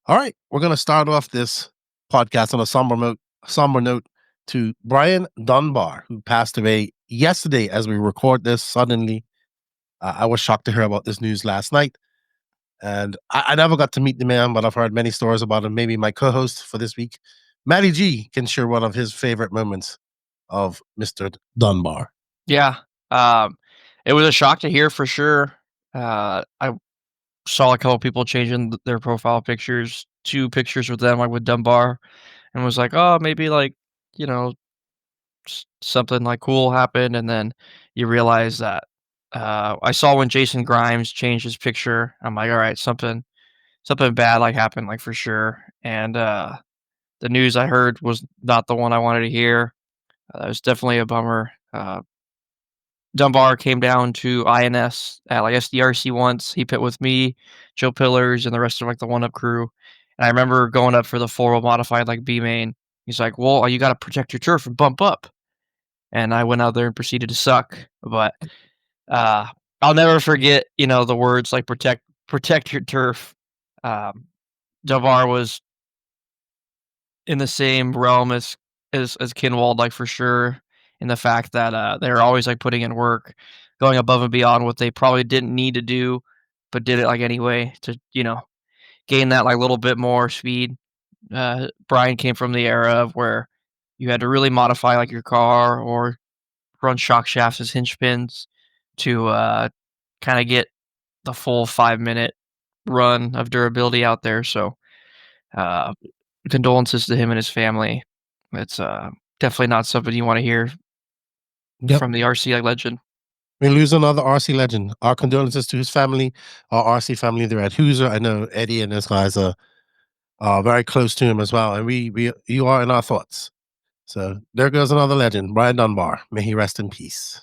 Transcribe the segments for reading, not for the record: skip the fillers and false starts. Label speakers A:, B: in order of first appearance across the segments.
A: All right, we're going to start off this podcast on a somber note to Brian Dunbar, who passed away yesterday as we record this suddenly. I was shocked to hear about this news last night, and I never got to meet the man, but I've heard many stories about him. Maybe my co-host for this week, Matty G, can share one of his favorite moments of Mr. Dunbar.
B: Yeah, it was a shock to hear for sure. I saw a couple people changing their profile pictures to pictures with them, like with Dunbar, and was like, "Oh, maybe like you know something like cool happened," and then you realize that I saw when Jason Grimes changed his picture. I'm like, "All right, something bad like happened, like for sure." And the news I heard was not the one I wanted to hear. It was definitely a bummer. Dunbar came down to INS at, like, SDRC once. He pit with me, Joe Pillars, and the rest of, like, the one-up crew, and I remember going up for the 4-wheel modified, like, B main. He's like, "Well, you gotta protect your turf and bump up," and I went out there and proceeded to suck, but, uh, I'll never forget, the words, like, "protect your turf." Um, Dunbar was in the same realm as Kinwald, like, for sure, in the fact that, they're always, like, putting in work, going above and beyond what they probably didn't need to do, but did it, like, anyway to, gain that, like, little bit more speed. Brian came from the era of where you had to really modify, like, your car or run shock shafts as hinge pins to, kinda get the full 5-minute run of durability out there, so, uh, condolences to him and his family. It's, definitely not something you wanna hear
A: Yep.
B: from the RC legend.
A: We lose another RC legend. Our condolences to his family, our RC family there at Hoosier. I know Eddie and his guys are very close to him as well, and you are in our thoughts. So there goes another legend, Brian Dunbar. May he rest in peace.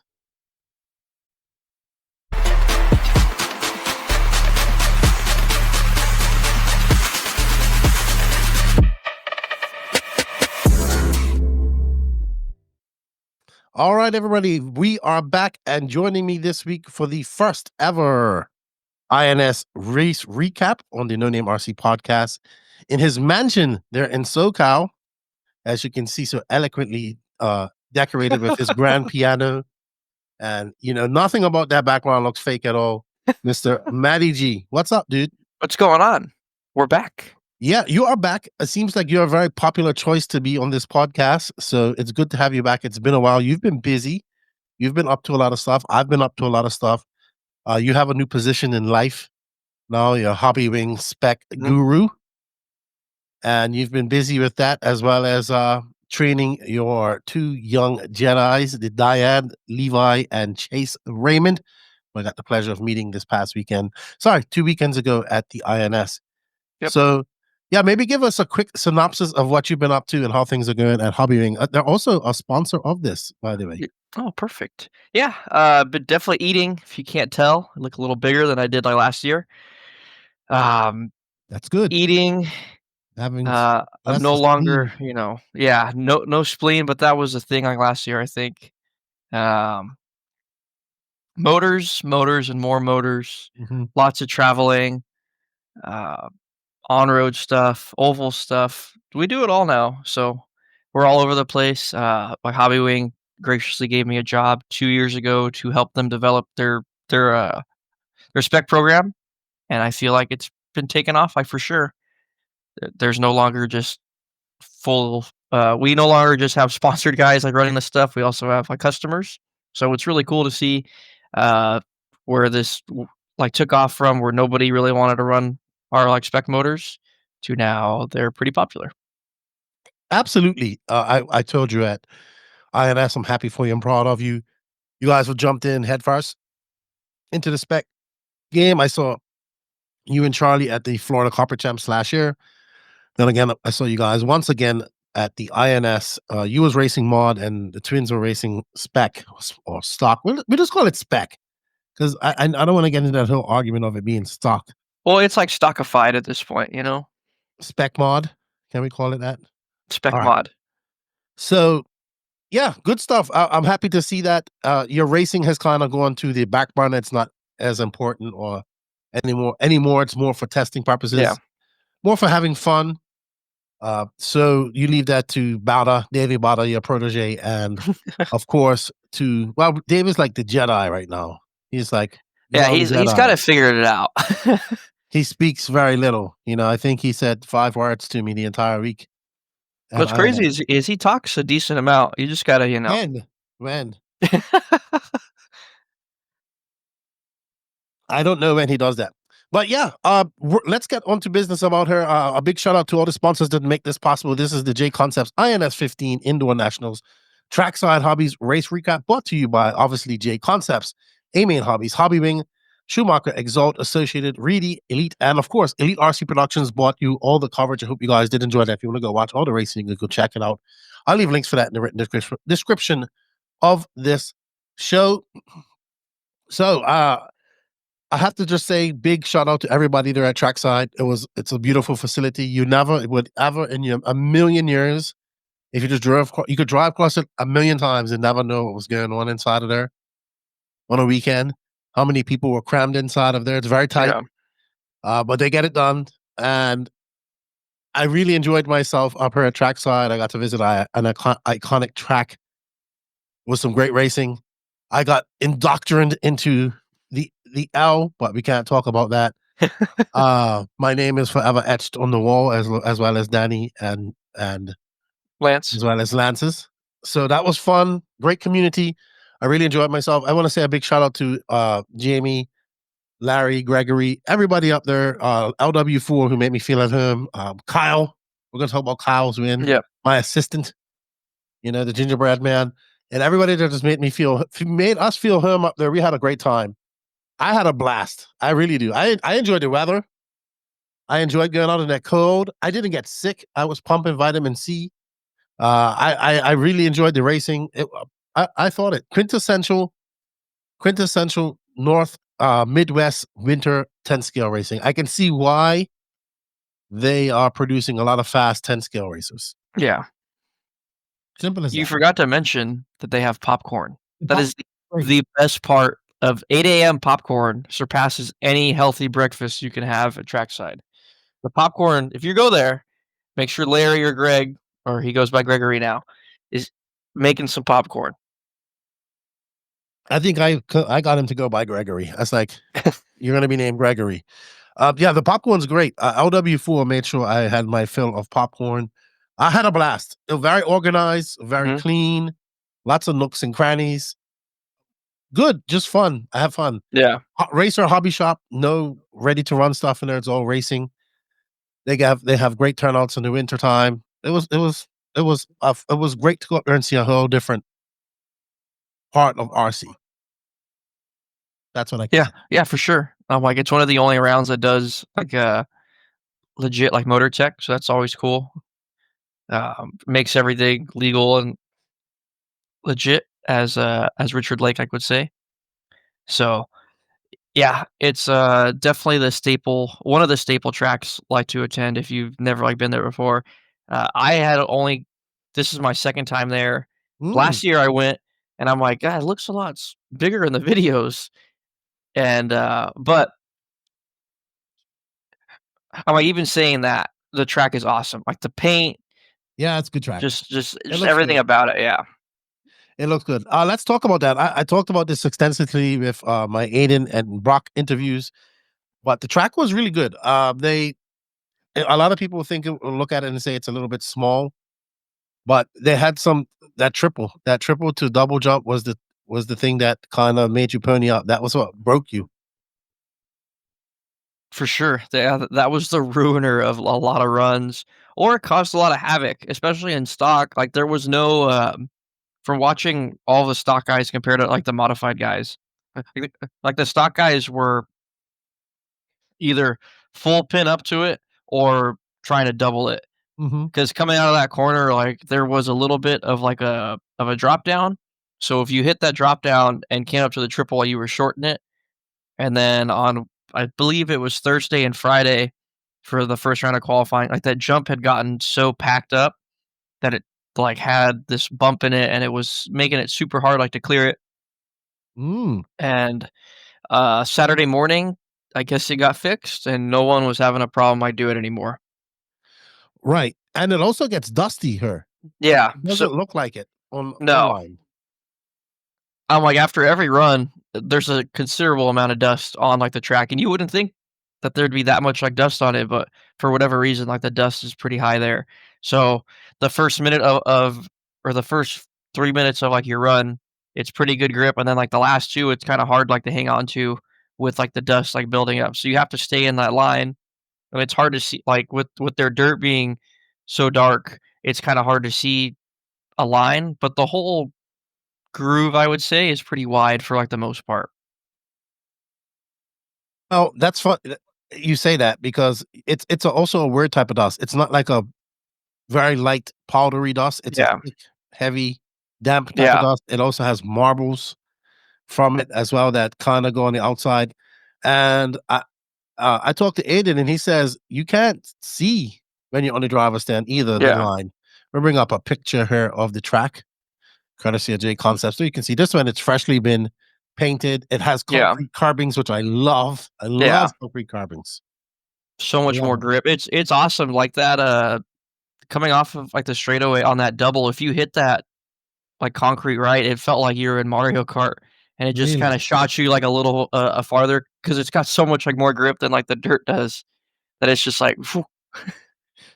A: All right, everybody, we are back, and joining me this week for the first ever INS race recap on the No Name RC podcast in his mansion there in SoCal, as you can see so eloquently decorated with his grand piano. And, nothing about that background looks fake at all. Mr. Matty G. What's up, dude?
B: What's going on? We're back.
A: Yeah, you are back. It seems like you're a very popular choice to be on this podcast. So it's good to have you back. It's been a while. You've been busy. You've been up to a lot of stuff. I've been up to a lot of stuff. You have a new position in life now. You're a HobbyWing spec guru. And you've been busy with that, as well as training your two young Jedis, the Dyad, Levi, and Chase Raymond. I got the pleasure of meeting this past weekend. Sorry, 2 weekends ago at the INS.
B: Yep.
A: So, yeah, maybe give us a quick synopsis of what you've been up to and how things are going at HobbyWing. They're also a sponsor of this, by the way.
B: Oh, perfect. Yeah, but definitely eating, if you can't tell. I look a little bigger than I did, like, last year.
A: That's good.
B: Eating,
A: Having
B: I'm no longer, no spleen, but that was a thing, like, last year, I think. Motors, and more motors, lots of traveling, on-road stuff, oval stuff. We do it all now, so we're all over the place. My HobbyWing graciously gave me a job 2 years ago to help them develop their spec program, and I feel like it's been taken off, like, for sure. There's no longer just full we no longer just have sponsored guys, like, running the stuff, we also have, like, customers. So it's really cool to see, where this took off from where nobody really wanted to run our, like, spec motors to now they're pretty popular.
A: Absolutely. I told you at INS, I'm happy for you. I'm proud of you. You guys have jumped in headfirst into the spec game. I saw you and Charlie at the Florida Copper Champs last year. Then again, I saw you guys once again at the INS. You was racing mod and the twins were racing spec or stock. We just call it spec because I don't want to get into that whole argument of it being stock.
B: Well, it's, like, stockified at this point,
A: Spec mod. Can we call it that?
B: Spec
A: All right.
B: mod.
A: So, yeah, good stuff. I'm happy to see that your racing has kind of gone to the back burner. It's not as important or anymore. It's more for testing purposes.
B: Yeah.
A: more for having fun. So you leave that to Bada, Davey Bada, your protege, and of course to Dave is like the Jedi right now. He's like
B: Yeah,
A: young
B: he's got
A: Jedi.
B: it figured it out.
A: He speaks very little. I think he said 5 words to me the entire week, and
B: What's crazy is he talks a decent amount. You just gotta,
A: when I don't know when he does that. But yeah, let's get on to business about her. A big shout out to all the sponsors that make this possible. This is the JConcepts INS15 Indoor Nationals Trackside Hobbies Race Recap, brought to you by obviously JConcepts, Aiden Hobbies, HobbyWing, Schumacher, Exalt, Associated, Reedy, Elite, and of course, Elite RC Productions bought you all the coverage. I hope you guys did enjoy that. If you want to go watch all the racing, you can go check it out. I'll leave links for that in the written description of this show. So, I have to just say big shout out to everybody there at Trackside. It's a beautiful facility. You never would ever in a million years, if you just you could drive across it a million times and never know what was going on inside of there on a weekend. How many people were crammed inside of there? It's very tight,
B: Yeah.
A: but they get it done. And I really enjoyed myself up here at Trackside. I got to visit an iconic track with some great racing. I got indoctrinated into the L, but we can't talk about that. My name is forever etched on the wall, as well as Danny and
B: Lance.
A: as well as Lance's. So that was fun. Great community. I really enjoyed myself. I want to say a big shout out to Jamie, Larry, Gregory, everybody up there. LW4 who made me feel at home. Kyle. We're gonna talk about Kyle's win.
B: Yeah.
A: My assistant. The Gingerbread Man, and everybody that just made us feel home up there. We had a great time. I had a blast. I really do. I enjoyed the weather. I enjoyed going out in that cold. I didn't get sick. I was pumping vitamin C. I really enjoyed the racing. I thought it quintessential North Midwest winter 10 scale racing. I can see why they are producing a lot of fast 10 scale racers.
B: Yeah.
A: Simple as
B: You
A: that.
B: forgot to mention that they have popcorn. That is
A: Great.
B: the best part of 8 AM popcorn surpasses any healthy breakfast you can have at Trackside. The popcorn, if you go there, make sure Larry or Greg, or he goes by Gregory now, is making some popcorn.
A: I think I got him to go by Gregory. I was like, you're gonna be named Gregory. Yeah, the popcorn's great. LW4 made sure I had my fill of popcorn. I had a blast. It was very organized, very
B: Mhm.
A: clean, lots of nooks and crannies. Good, just fun. I have fun.
B: Yeah.
A: Racer hobby shop, no ready to run stuff in there. It's all racing. They have great turnouts in the winter time. It was great to go up there and see a whole different part of RC. That's what I can
B: Yeah,
A: say.
B: yeah, for sure. Like, it's one of the only rounds that does, like, legit, like, motor tech, so that's always cool. Makes everything legal and legit, as Richard Lake, I would say. So, yeah, it's, definitely one of the staple tracks like to attend if you've never, like, been there before. I had only This is my 2nd time there.
A: Mm,
B: Last year I went, and I'm like, "God, it looks a lot bigger in the videos," and, but I'm like, even saying that, the track is awesome. Like, the paint,
A: yeah, it's a good track. It
B: just
A: looks
B: everything
A: good.
B: about it, yeah.
A: It looks good. Let's talk about that. I talked about this extensively with my Aiden and Brock interviews, but the track was really good. A lot of people look at it and say it's a little bit small, but they had that triple to double jump was the thing that kind of made you pony up. That was what broke you.
B: For sure. That was the ruiner of a lot of runs, or it caused a lot of havoc, especially in stock. Like, there was no, from watching all the stock guys compared to, like, the modified guys, like, the stock guys were either full pin up to it or trying to double it.
A: Hmm.
B: Because coming out of that corner, like, there was a little bit of, like, a drop down. So if you hit that drop down and came up to the triple while you were shorting it, and then on, I believe it was Thursday and Friday for the first round of qualifying, like, that jump had gotten so packed up that it, like, had this bump in it, and it was making it super hard, like, to clear it.
A: Mm.
B: And, Saturday morning, I guess it got fixed, and no one was having a problem, like, do it anymore.
A: Right. And it also gets dusty here.
B: Yeah.
A: It
B: So
A: doesn't look like it
B: no,
A: online.
B: I'm like after every run, there's a considerable amount of dust on like the track, and you wouldn't think that there'd be that much like dust on it, but for whatever reason, like the dust is pretty high there. So the first minute of or the first 3 minutes of like your run, it's pretty good grip, and then like the last two, it's kind of hard like to hang on to with like the dust like building up. So you have to stay in that line, and it's hard to see like with their dirt being so dark, it's kind of hard to see a line, but the whole groove, I would say, is pretty wide for, like, the most part.
A: Oh, that's fun. You say that because also a weird type of dust. It's not like a very light powdery dust. It's a
B: Yeah,
A: thick, heavy, damp type of
B: yeah,
A: dust. It also has marbles from it as well that kind of go on the outside. And I talked to Aiden and he says you can't see when you're on the driver's stand either the
B: yeah,
A: line. We'll bring up a picture here of the track, courtesy of JConcepts. So you can see this one, it's freshly been painted. It has
B: yeah,
A: concrete carvings, which I love. I
B: yeah.
A: love concrete carvings.
B: So
A: I
B: much
A: love
B: more
A: them.
B: grip. It's awesome, like, that, coming off of, like, the straightaway on that double, if you hit that, like, concrete right, it felt like you were in Mario Kart, and it just
A: Really?
B: kinda shot you, like, a little, farther because 'cause it's got so much, like, more grip than, like, the dirt does, that it's just like, phew.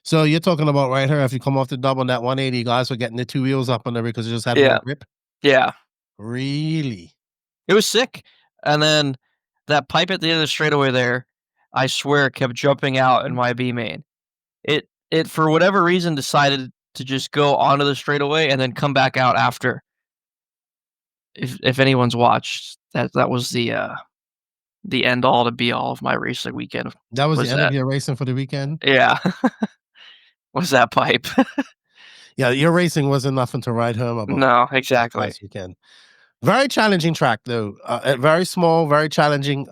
A: So you're talking about right here, if you come off the double, that 180, guys were getting the two wheels up on there because it just had more
B: Yeah,
A: grip?
B: yeah.
A: Really?
B: It was sick, and then that pipe at the end of the straightaway there, I swear kept jumping out in my B main. It for whatever reason decided to just go onto the straightaway and then come back out after. If anyone's watched, that was the end all to be all of my racing weekend
A: That was the
B: was
A: end of
B: that.
A: your racing for the weekend?
B: Yeah, was that pipe.
A: Yeah, your racing wasn't nothing to write home about
B: No,
A: this
B: exactly.
A: past weekend. Very challenging track though. Very small, very challenging.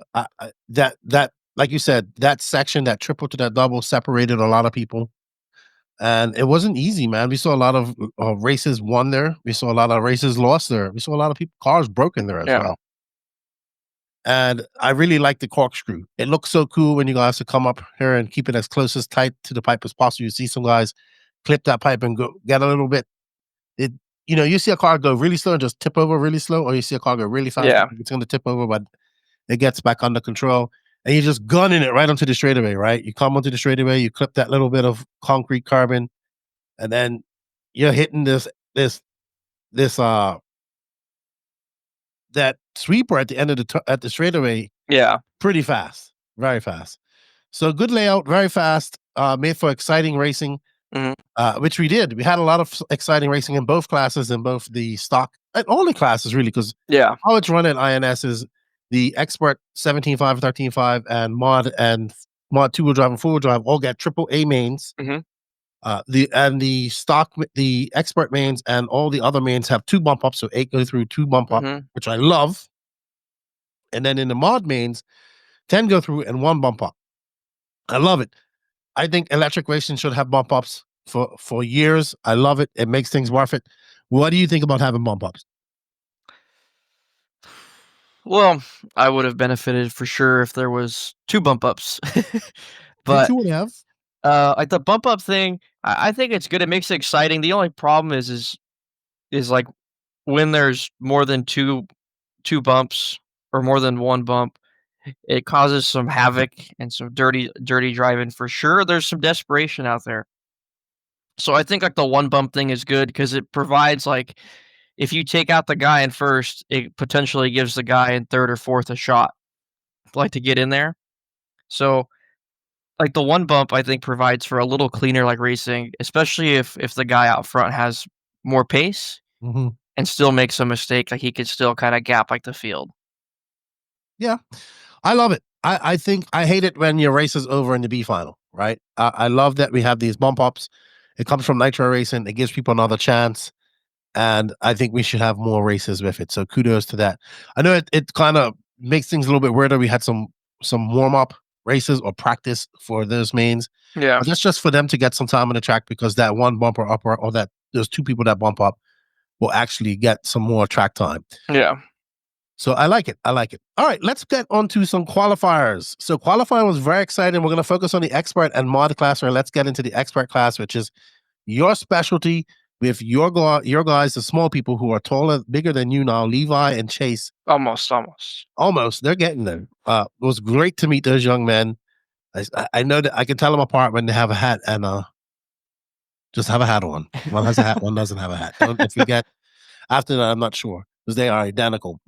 A: That like you said, that section, that triple to that double separated a lot of people. And it wasn't easy, man. We saw a lot of races won there. We saw a lot of races lost there. We saw a lot of people cars broken there as
B: Yeah,
A: well. And I really like the corkscrew. It looks so cool when you guys to come up here and keep it as close as tight to the pipe as possible. You see some guys clip that pipe and go get a little bit. It you see a car go really slow and just tip over really slow, or you see a car go really fast.
B: yeah,
A: It's going to tip over, but it gets back under control. And you're just gunning it right onto the straightaway, right? You come onto the straightaway, you clip that little bit of concrete carbon, and then you're hitting this that sweeper at the end of at the straightaway
B: yeah,
A: pretty fast, very fast. So good layout, very fast, made for exciting racing,
B: mhm,
A: which we did. We had a lot of exciting racing in both classes, in both the stock and all the classes really, because
B: yeah,
A: how it's run at INS is the expert 17.5, 13.5, and mod two-wheel drive and four-wheel drive all get triple A mains.
B: mhm,
A: The expert mains and all the other mains have two bump ups, so 8 go through, 2 bump up,
B: mhm,
A: which I love. And then in the mod mains, 10 go through and 1 bump up. I love it. I think electric racing should have bump ups for years. I love it. It makes things worth it. What do you think about having bump ups?
B: well, I would have benefited for sure if there was 2 bump ups.
A: Me
B: But,
A: too would have.
B: like, the bump up thing, I think it's good, it makes it exciting. The only problem is, like, when there's more than 2 bumps or more than 1 bump, it causes some havoc and some dirty driving for sure. There's some desperation out there. So I think, like, the 1 bump thing is good because it provides, like, if you take out the guy in first, it potentially gives the guy in third or fourth a shot, like, to get in there. So, like, the 1 bump, I think, provides for a little cleaner, like, racing, especially if the guy out front has more pace
A: Mhm.
B: and still makes a mistake, like, he could still kinda gap, like, the field.
A: Yeah, I love it. I think I hate it when your race is over in the B final, right? I love that we have these bump ups. It comes from nitro racing. It gives people another chance. And I think we should have more races with it. So kudos to that. I know it kind of makes things a little bit weirder. We had some warm up races or practice for those mains,
B: Yeah,
A: but that's just for them to get some time on the track because that one bumper up or that those two people that bump up will actually get some more track time.
B: yeah.
A: So I like it. I like it. All right, let's get on to some qualifiers. So qualifying was very exciting. We're going to focus on the expert and mod class, or let's get into the expert class, which is your specialty with your guys, the small people who are taller, bigger than you now, Levi and Chase.
B: Almost.
A: Almost, they're getting there. It was great to meet those young men. I know that I can tell them apart when they have a hat and just have a hat on. One has a hat, one doesn't have a hat. And if you get after that, I'm not sure because they are identical.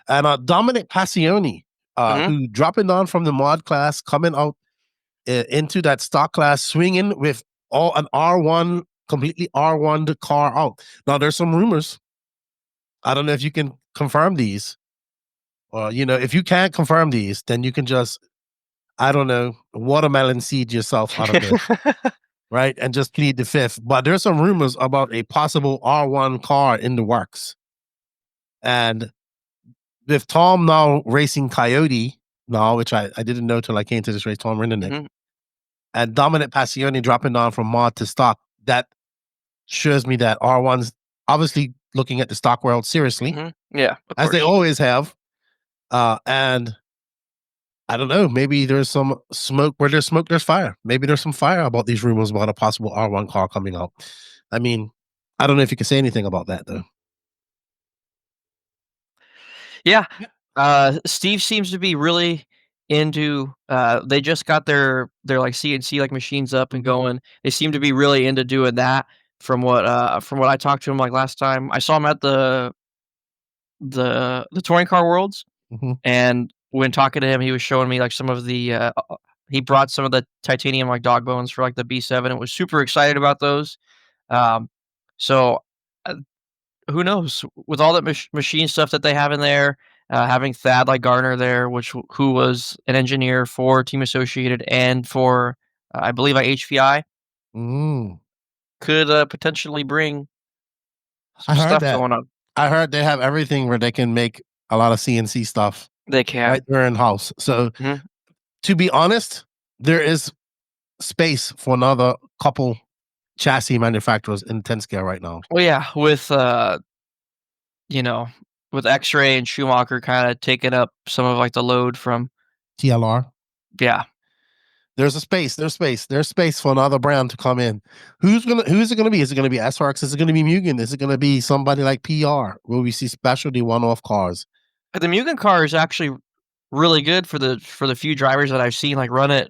A: And Dominic Paccione,
B: Mhm.
A: who dropping down from the mod class, coming out into that stock class, swinging with all an R1, completely R1 car out. Now, there's some rumors. I don't know if you can confirm these, or if you can't confirm these, then you can just, I don't know, watermelon seed yourself out of this, right? And just plead the fifth. But there's some rumors about a possible R1 car in the works. And with Tom now racing Coyote now, which I didn't know till I came to this race, Tom Rindernick,
B: Mhm.
A: and Dominic Paccione dropping down from mod to stock, that shows me that R1's obviously looking at the stock world seriously,
B: Mhm. Yeah, of
A: as they
B: course.
A: always have. And I don't know, maybe there's some smoke. Where there's smoke, there's fire. Maybe there's some fire about these rumors about a possible R1 car coming out. I mean, I don't know if you can say anything about that though.
B: Yeah. Steve seems to be really into they just got their like CNC like machines up and
A: Mhm,
B: going. They seem to be really into doing that from what I talked to him like last time. I saw him at the touring car worlds,
A: mhm,
B: and when talking to him he was showing me like some of the he brought some of the titanium like dog bones for like the B7 and was super excited about those. Um so uh, who knows? With all that machine stuff that they have in there, having Thad like Garner there, who was an engineer for Team Associated and for I believe HVI,
A: mm.
B: could potentially bring
A: I
B: some
A: heard
B: stuff
A: that.
B: going on.
A: I heard they have everything where they can make a lot of CNC stuff
B: They can.
A: right there in house. So
B: Mhm.
A: to be honest, there is space for another couple chassis manufacturers in 10 scale right now.
B: Well, yeah, you know, with X-Ray and Schumacher kind of taking up some of like the load from
A: TLR.
B: yeah.
A: There's a space. There's space. There's space for another brand to come in. Who's it gonna be? Is it gonna be SRX? Is it gonna be Mugen? Is it gonna be somebody like PR? Will we see specialty one-off cars?
B: The Mugen car is actually really good for the few drivers that I've seen like run it.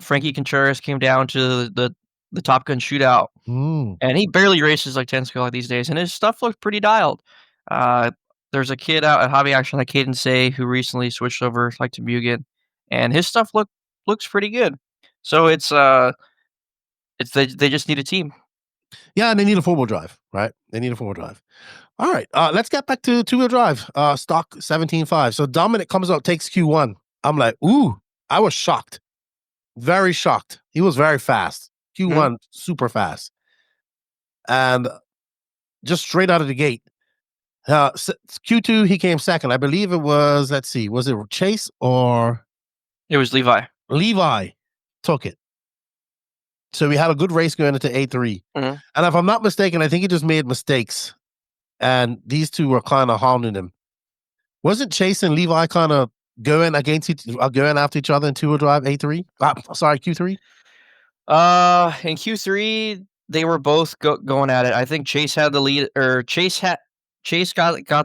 B: Frankie Contreras came down to the Top Gun shootout,
A: Mm,
B: and he barely races like 10 scale like these days, and his stuff looks pretty dialed. Uh, there's a kid out at Hobby Action like Caden Say who recently switched over like to Mugen, and his stuff looks pretty good. So it's they just need a team.
A: yeah, and they need a four-wheel drive, right? They need a four-wheel drive. All right, let's get back to two-wheel drive. Stock 17.5. So Dominic comes out, takes Q1. I'm like, ooh, I was shocked. Very shocked. He was very fast.
B: Mhm.
A: Q1, super fast. And just straight out of the gate. Q2, he came second. I believe it was, let's see, was it Chase or
B: It was Levi.
A: Levi took it. So we had a good race going into A3.
B: Mhm.
A: And if I'm not mistaken, I think he just made mistakes. And these two were kind of hounding him. Wasn't Chase and Levi kind of going after each other in two-wheel drive A3? Sorry, Q3?
B: In Q3, they were both going at it. I think Chase had the lead, or Chase got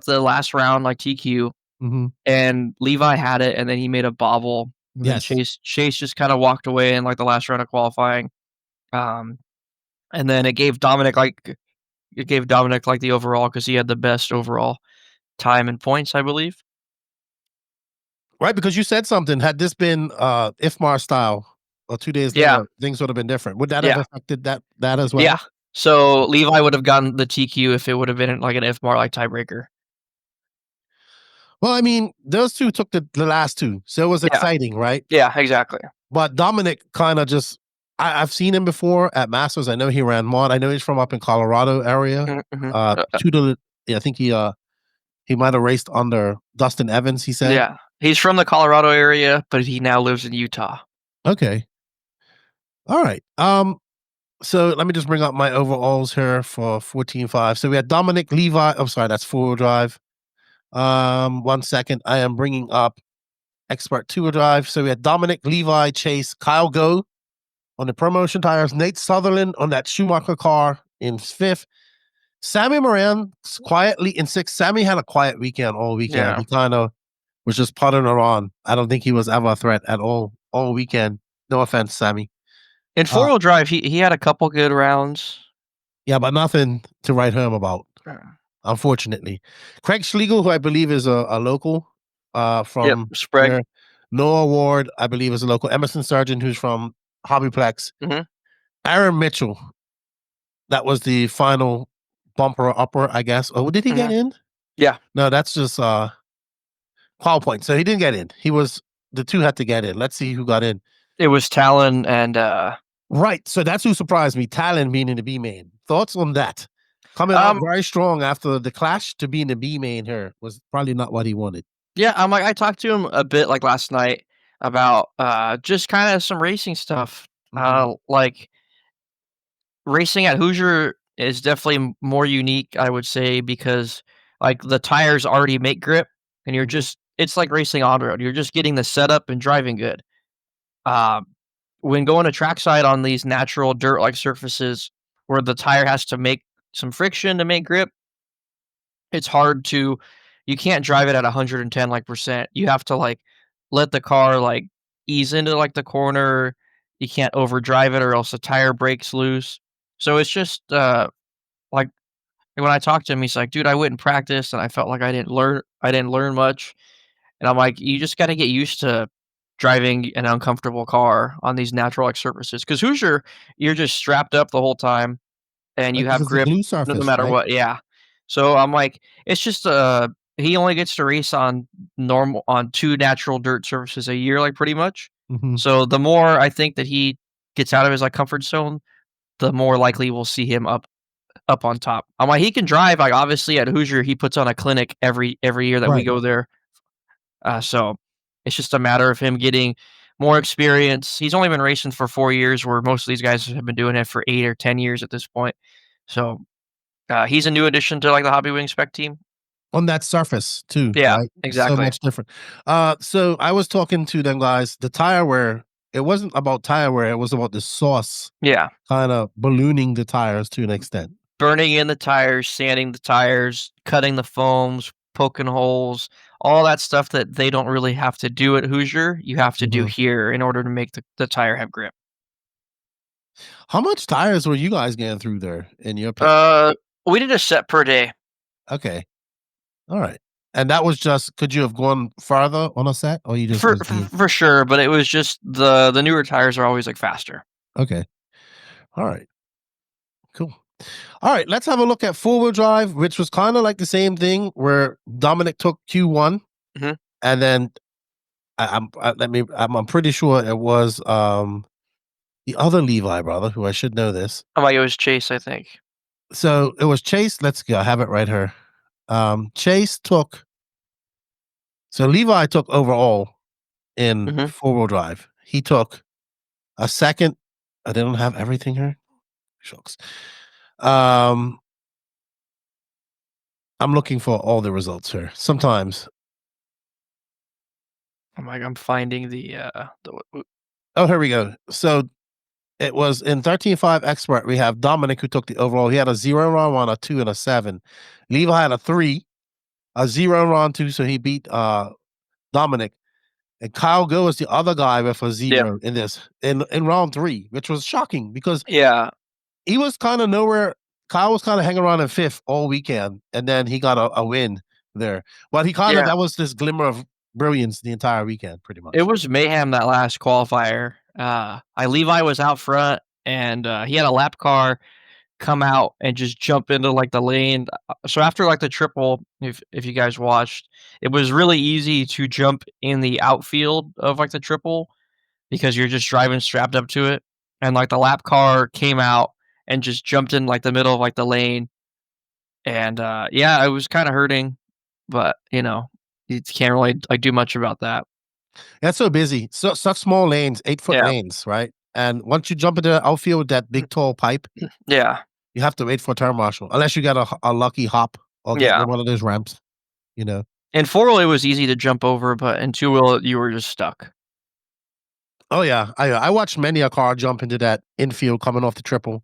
B: the last round like TQ,
A: Mm-hmm.
B: and Levi had it, and then he made a bobble, and then
A: Yes.
B: Chase just kind of walked away in like the last round of qualifying. Um, and then it gave Dominic like the overall because he had the best overall time and points, I believe.
A: Right, because you said something. Had this been IFMAR style or 2 days
B: Yeah,
A: later, things would have been different. Would that have
B: yeah,
A: affected that as
B: yeah.
A: well?
B: So Levi would have gotten the TQ if it would have been like an IFMAR like tiebreaker.
A: Well, I mean, those two took the last two, so it was
B: Yeah,
A: exciting, right?
B: yeah, exactly.
A: But Dominic kind of just I've seen him before at Masters. I know he ran mod. I know he's from up in Colorado area.
B: Mhm, mhm.
A: To the yeah, I think he might have raced under Dustin Evans, he said.
B: Yeah, he's from the Colorado area, but he now lives in Utah.
A: Okay. All right. So let me just bring up my overalls here for 14.5. So we had Dominic Levi. I'm sorry, that's four-wheel drive. One second. I am bringing up expert two-wheel drive. So we had Dominic, Levi, Chase, Kyle Go on the promotion tires, Nate Sutherland on that Schumacher car in fifth. Sammy Moran quietly in sixth. Sammy had a quiet weekend all weekend.
B: Yeah.
A: He kind of was just puttering around. I don't think he was ever a threat at all weekend. No offense, Sammy.
B: In four-wheel drive, he had a couple good rounds.
A: Yeah, but nothing to write home about, unfortunately. Craig Schlegel, who I believe is a local from
B: Sprague.
A: here. Noah Ward, I believe, is a local. Emerson Sargent, who's from Hobbyplex.
B: Mhm.
A: Aaron Mitchell, that was the final bumper upper, I guess. Oh, did he get in?
B: Yeah.
A: No, that's just qual point. So he didn't get in. The two had to get in. Let's see who got in.
B: It was Talon and
A: Right. So that's who surprised me. Talon being in the B main. Thoughts on that? Coming out very strong after the clash to be in the B main here was probably not what he wanted.
B: Yeah, I talked to him a bit like last night about just kind of some racing stuff. Like racing at Hoosier is definitely more unique, I would say, because like the tires already make grip and you're just it's like racing on road. You're just getting the setup and driving good. When going to trackside on these natural dirt like surfaces where the tire has to make some friction to make grip, it's hard to you can't drive it at 110 like percent. You have to like let the car like ease into like the corner. You can't overdrive it or else the tire breaks loose. So it's just like when I talked to him, he's like, "Dude, I went and practiced and I felt like I didn't learn much." And I'm like, "You just got to get used to driving an uncomfortable car on these natural like surfaces cuz Hoosier, you're just strapped up the whole time and you
A: Because
B: have
A: it's a
B: grip
A: glue
B: no
A: surface,
B: matter
A: right?
B: what." Yeah. So I'm like, it's just he only gets to race on normal on 2 natural dirt surfaces a year, like pretty much. So the more I think that he gets out of his like comfort zone, the more likely we'll see him up on top. I'm like, he can drive. Like obviously at Hoosier, he puts on a clinic every year that we
A: Right.
B: go there. So it's just a matter of him getting more experience. He's only been racing for 4 years, where most of these guys have been doing it for 8 or 10 years at this point. So he's a new addition to like the HobbyWing spec team.
A: On that surface too,
B: Yeah,
A: right? So
B: exactly.
A: much different. So I was talking to them guys, the tire wear, it wasn't about tire wear, it was about the sauce
B: Yeah.
A: kind of ballooning the tires to an extent.
B: Burning in the tires, sanding the tires, cutting the foams, poking holes, all that stuff that they don't really have to do at Hoosier, you have to do here in order to make the tire have grip.
A: How much tires were you guys getting through there in your pit?
B: We did a set per day.
A: Okay. All right. And that was just could you have gone farther on a set or you just
B: For
A: was
B: for
A: being
B: for sure, but it was just the newer tires are always, like, faster.
A: okay. All right. Cool. All right, let's have a look at four-wheel drive, which was kind of like the same thing where Dominic took Q1
B: Mhm.
A: and then I'm pretty sure it was the other Levi brother who I should know this.
B: Oh, like, it was Chase, I think.
A: So it was Chase. Let's go. I have it right here. Chase took so Levi took overall in
B: Mhm.
A: four-wheel drive. He took a second. I didn't have everything here. Shucks. Um, I'm looking for all the results here. Sometimes.
B: I'm finding the w
A: Oh, here we go. So it was in 13.5 expert. We have Dominic who took the overall. He had a 0 round one, a 2, and a 7. Levi had a 3, a 0 round 2, so he beat Dominic. And Kyle Go is the other guy with a
B: Yeah.
A: 0 in this in round 3, which was shocking because
B: Yeah.
A: he was kind of nowhere. Kyle was kind of hanging around in 5th all weekend, and then he got a win there. But he kind of
B: Yeah.
A: that was this glimmer of brilliance the entire weekend, pretty
B: It
A: much.
B: was mayhem that last qualifier. Levi was out front, and, he had a lap car come out and just jump into, like, the lane. So after, like, the triple, if you guys watched, it was really easy to jump in the outfield of, like, the triple because you're just driving strapped up to it, and, like, the lap car came out and just jumped in, like, the middle of, like, the lane, and, yeah, it was kinda hurting, but, you can't really, like, do much about that.
A: That's so busy. So such small lanes, 8-foot
B: Yeah.
A: lanes, right? And once you jump into the outfield with that big tall pipe,
B: Yeah.
A: you have to wait for a turn marshal, unless you get a lucky hop or get
B: Yeah.
A: in one of those ramps, you know.
B: In four-wheel, it was easy to jump over, but in two-wheel, you were just stuck.
A: Oh yeah, I watched many a car jump into that infield coming off the triple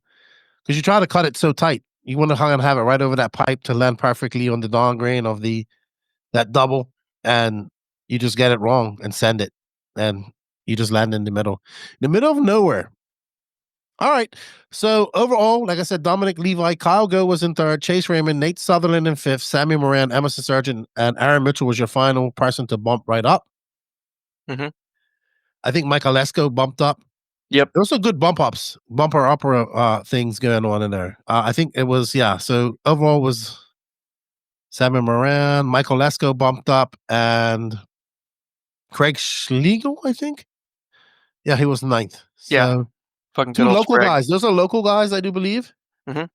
A: because you try to cut it so tight. You want to have it right over that pipe to land perfectly on the down grain of that double, and you just get it wrong and send it, and you just land in the middle of nowhere. All right. So overall, like I said, Dominic, Levi, Kyle Go was in third, Chase Raymond, Nate Sutherland in fifth, Sammy Moran, Emerson Surgeon, and Aaron Mitchell was your final person to bump right up.
B: Mhm.
A: I think Michael Lesko bumped up.
B: Yep.
A: There was some good bumper upper things going on in there. I think it was, yeah. So overall was Sammy Moran, Michael Lesko bumped up, and Craig Schlegel, I think. Yeah, he was ninth.
B: Yeah.
A: So
B: Fucking good
A: two
B: old
A: local
B: Sprague.
A: guys. Those are local guys, I do believe.
B: Mhm.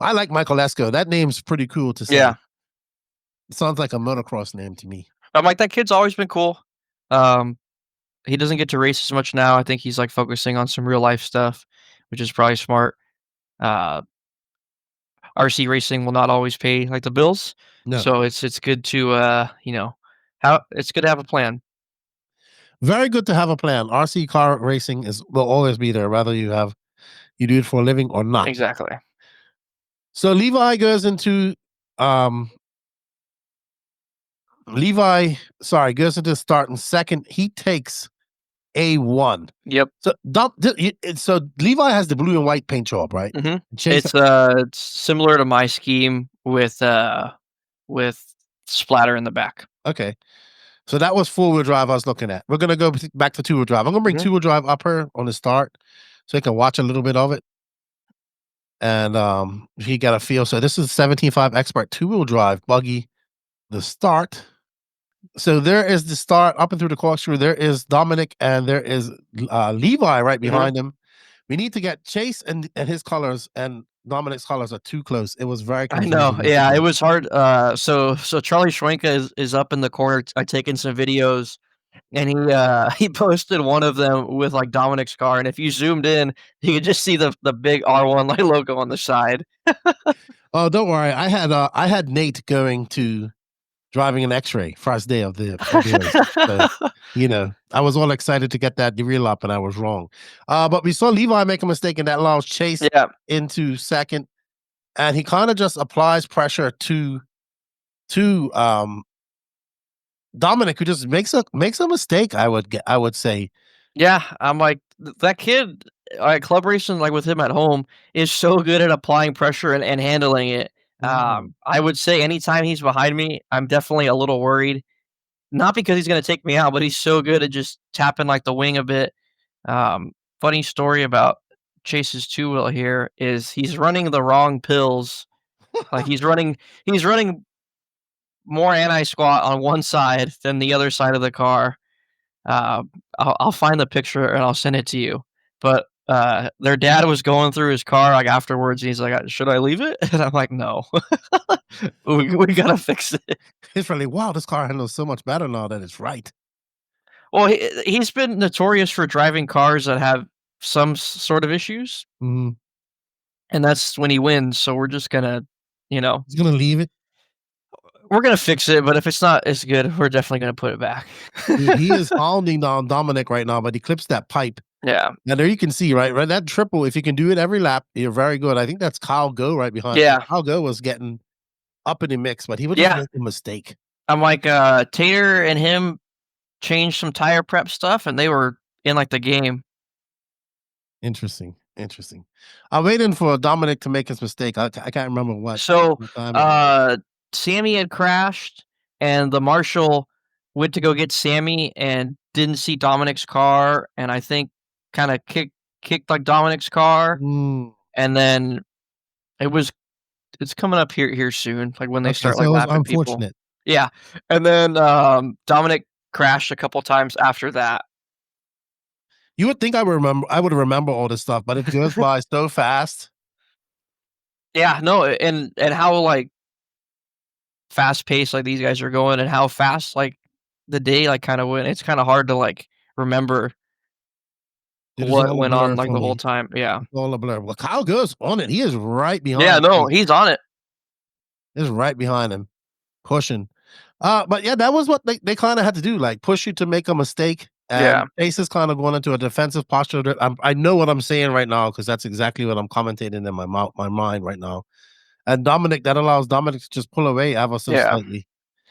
A: I like Michael Lesko. That name's pretty cool to say.
B: Yeah.
A: It sounds like a motocross name to me.
B: I'm like, that kid's always been cool. Um, he doesn't get to race as much now. I think he's, like, focusing on some real life stuff, which is probably smart. Uh, RC racing will not always pay, like, the bills,
A: No.
B: so it's good to, how it's good to have a plan.
A: Very good to have a plan. RC car racing will always be there, whether you do it for a living or not.
B: Exactly.
A: So Levi goes into um goes into starting second. He takes A1.
B: Yep.
A: So Levi has the blue and white paint job, right?
B: Mhm.
A: Chase
B: It's similar to my scheme with splatter in the back.
A: Okay. So that was four-wheel drive I was looking at. We're gonna go back to two-wheel drive. I'm gonna bring
B: Mhm.
A: two-wheel drive up here on the start so you can watch a little bit of it. And he got a feel. So this is 17.5 Expert two-wheel drive buggy, the start. So there is the start up and through the corkscrew. There is Dominic and there is Levi right
B: Mhm.
A: behind him. We need to get Chase and his colors, and Dominic's colors are too close. It was very
B: I know,
A: confusing
B: yeah, it
A: yesterday.
B: was hard, so Charlie Schwenka is up in the corner taking some videos, and he posted one of them with, like, Dominic's car, and if you zoomed in, you could just see the big R1, like, logo on the side.
A: Oh, don't worry. I had Nate going to driving an X-ray first day of the race. So, I was all excited to get that reel up, and I was wrong. But we saw Levi make a mistake, and that allows Chase
B: Yeah.
A: into second, and he kind of just applies pressure to Dominic, who just makes a mistake. I would say.
B: Yeah, I'm like, that kid, club racing, like, with him at home is so good at applying pressure and handling it.
A: Mm.
B: I would say anytime he's behind me, I'm definitely a little worried. Not because he's gonna take me out, but he's so good at just tapping, like, the wing a bit. Funny story about Chase's two-wheel here is he's running the wrong pills. Like, he's running more anti-squat on one side than the other side of the car. I'll find the picture and I'll send it to you. But, their dad was going through his car, like, afterwards, and he's like, "Should I leave it?" And I'm like, "No. We gotta fix it."
A: It's really wow. This car handles so much better now that it's right.
B: Well, he's been notorious for driving cars that have some sort of issues,
A: Mhm.
B: and that's when he wins, so we're just gonna, you know,
A: He's gonna leave it.
B: we're gonna fix it, but if it's not as good, we're definitely gonna put it back.
A: Dude, he is hounding down Dominic right now, but he clips that pipe.
B: Yeah.
A: Now there you can see, right, that triple, if you can do it every lap, you're very good. I think that's Kyle Go right behind.
B: Yeah.
A: Kyle Go was getting up in the mix, but he would just
B: Yeah.
A: make a mistake.
B: I'm like, Tater and him changed some tire prep stuff, and they were in, like, the game.
A: Interesting, interesting. I'm waiting for Dominic to make his mistake. I can't remember
B: So,
A: what time it was.
B: Sammy had crashed, and the marshal went to go get Sammy and didn't see Dominic's car, and I think kinda kicked, like, Dominic's car,
A: Mm,
B: and then it was it's coming up here soon, like, when they
A: okay,
B: start,
A: so
B: like,
A: it was
B: lapping people.
A: unfortunate.
B: Yeah, and then, Dominic crashed a couple times after that.
A: You would think I would remember all this stuff, but it goes by so fast.
B: Yeah, no, and how, like, fast paced, like, these guys are going and how fast, like, the day, like, kinda went. It's kinda hard to, like, remember
A: It is
B: what
A: all a
B: went on,
A: blur
B: like,
A: for
B: the whole
A: me.
B: time. Yeah.
A: It's all a blur. Well, Kyle Go's on it. He is right
B: Yeah,
A: behind
B: no,
A: Chase.
B: he's on it.
A: He's right behind him, pushing. But yeah, that was what they kind of had to do, like push you to make a mistake.
B: Yeah.
A: And Chase is kind of going into a defensive posture. I know what I'm saying right now because that's exactly what I'm commentating in my mind right now. And Dominic, that allows Dominic to just pull away ever so
B: Yeah.
A: slightly.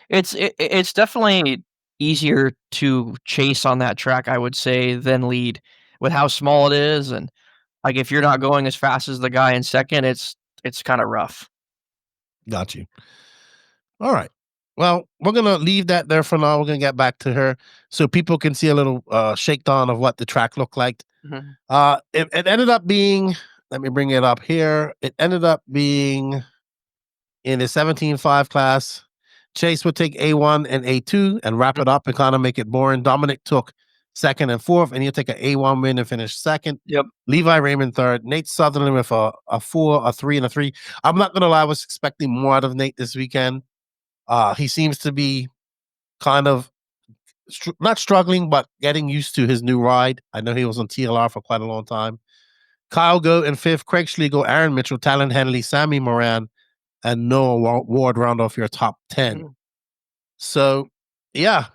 B: It's definitely easier to chase on that track, I would say, than lead with how small it is, and, like, if you're not going as fast as the guy in second, it's kinda rough.
A: Got you. All right. Well, we're gonna leave that there for now. We're gonna get back to her so people can see a little shakedown of what the track looked like.
B: Mhm.
A: It ended up being. Let me bring it up here. It ended up being in the 17.5 class. Chase would take A1 and A2 and wrap
B: Mm.
A: it up and kind of make it boring. Dominic took second and fourth, and he'll take an A1 win and finish second.
B: Yep.
A: Levi Raymond third. Nate Sutherland with a 4, a 3, and a 3. I'm not gonna lie, I was expecting more out of Nate this weekend. He seems to be kind of not struggling, but getting used to his new ride. I know he was on TLR for quite a long time. Kyle Go in fifth, Craig Schlegel, Aaron Mitchell, Talon Henley, Sammy Moran, and Noah Ward round off your top 10.
B: Mhm.
A: So, yeah,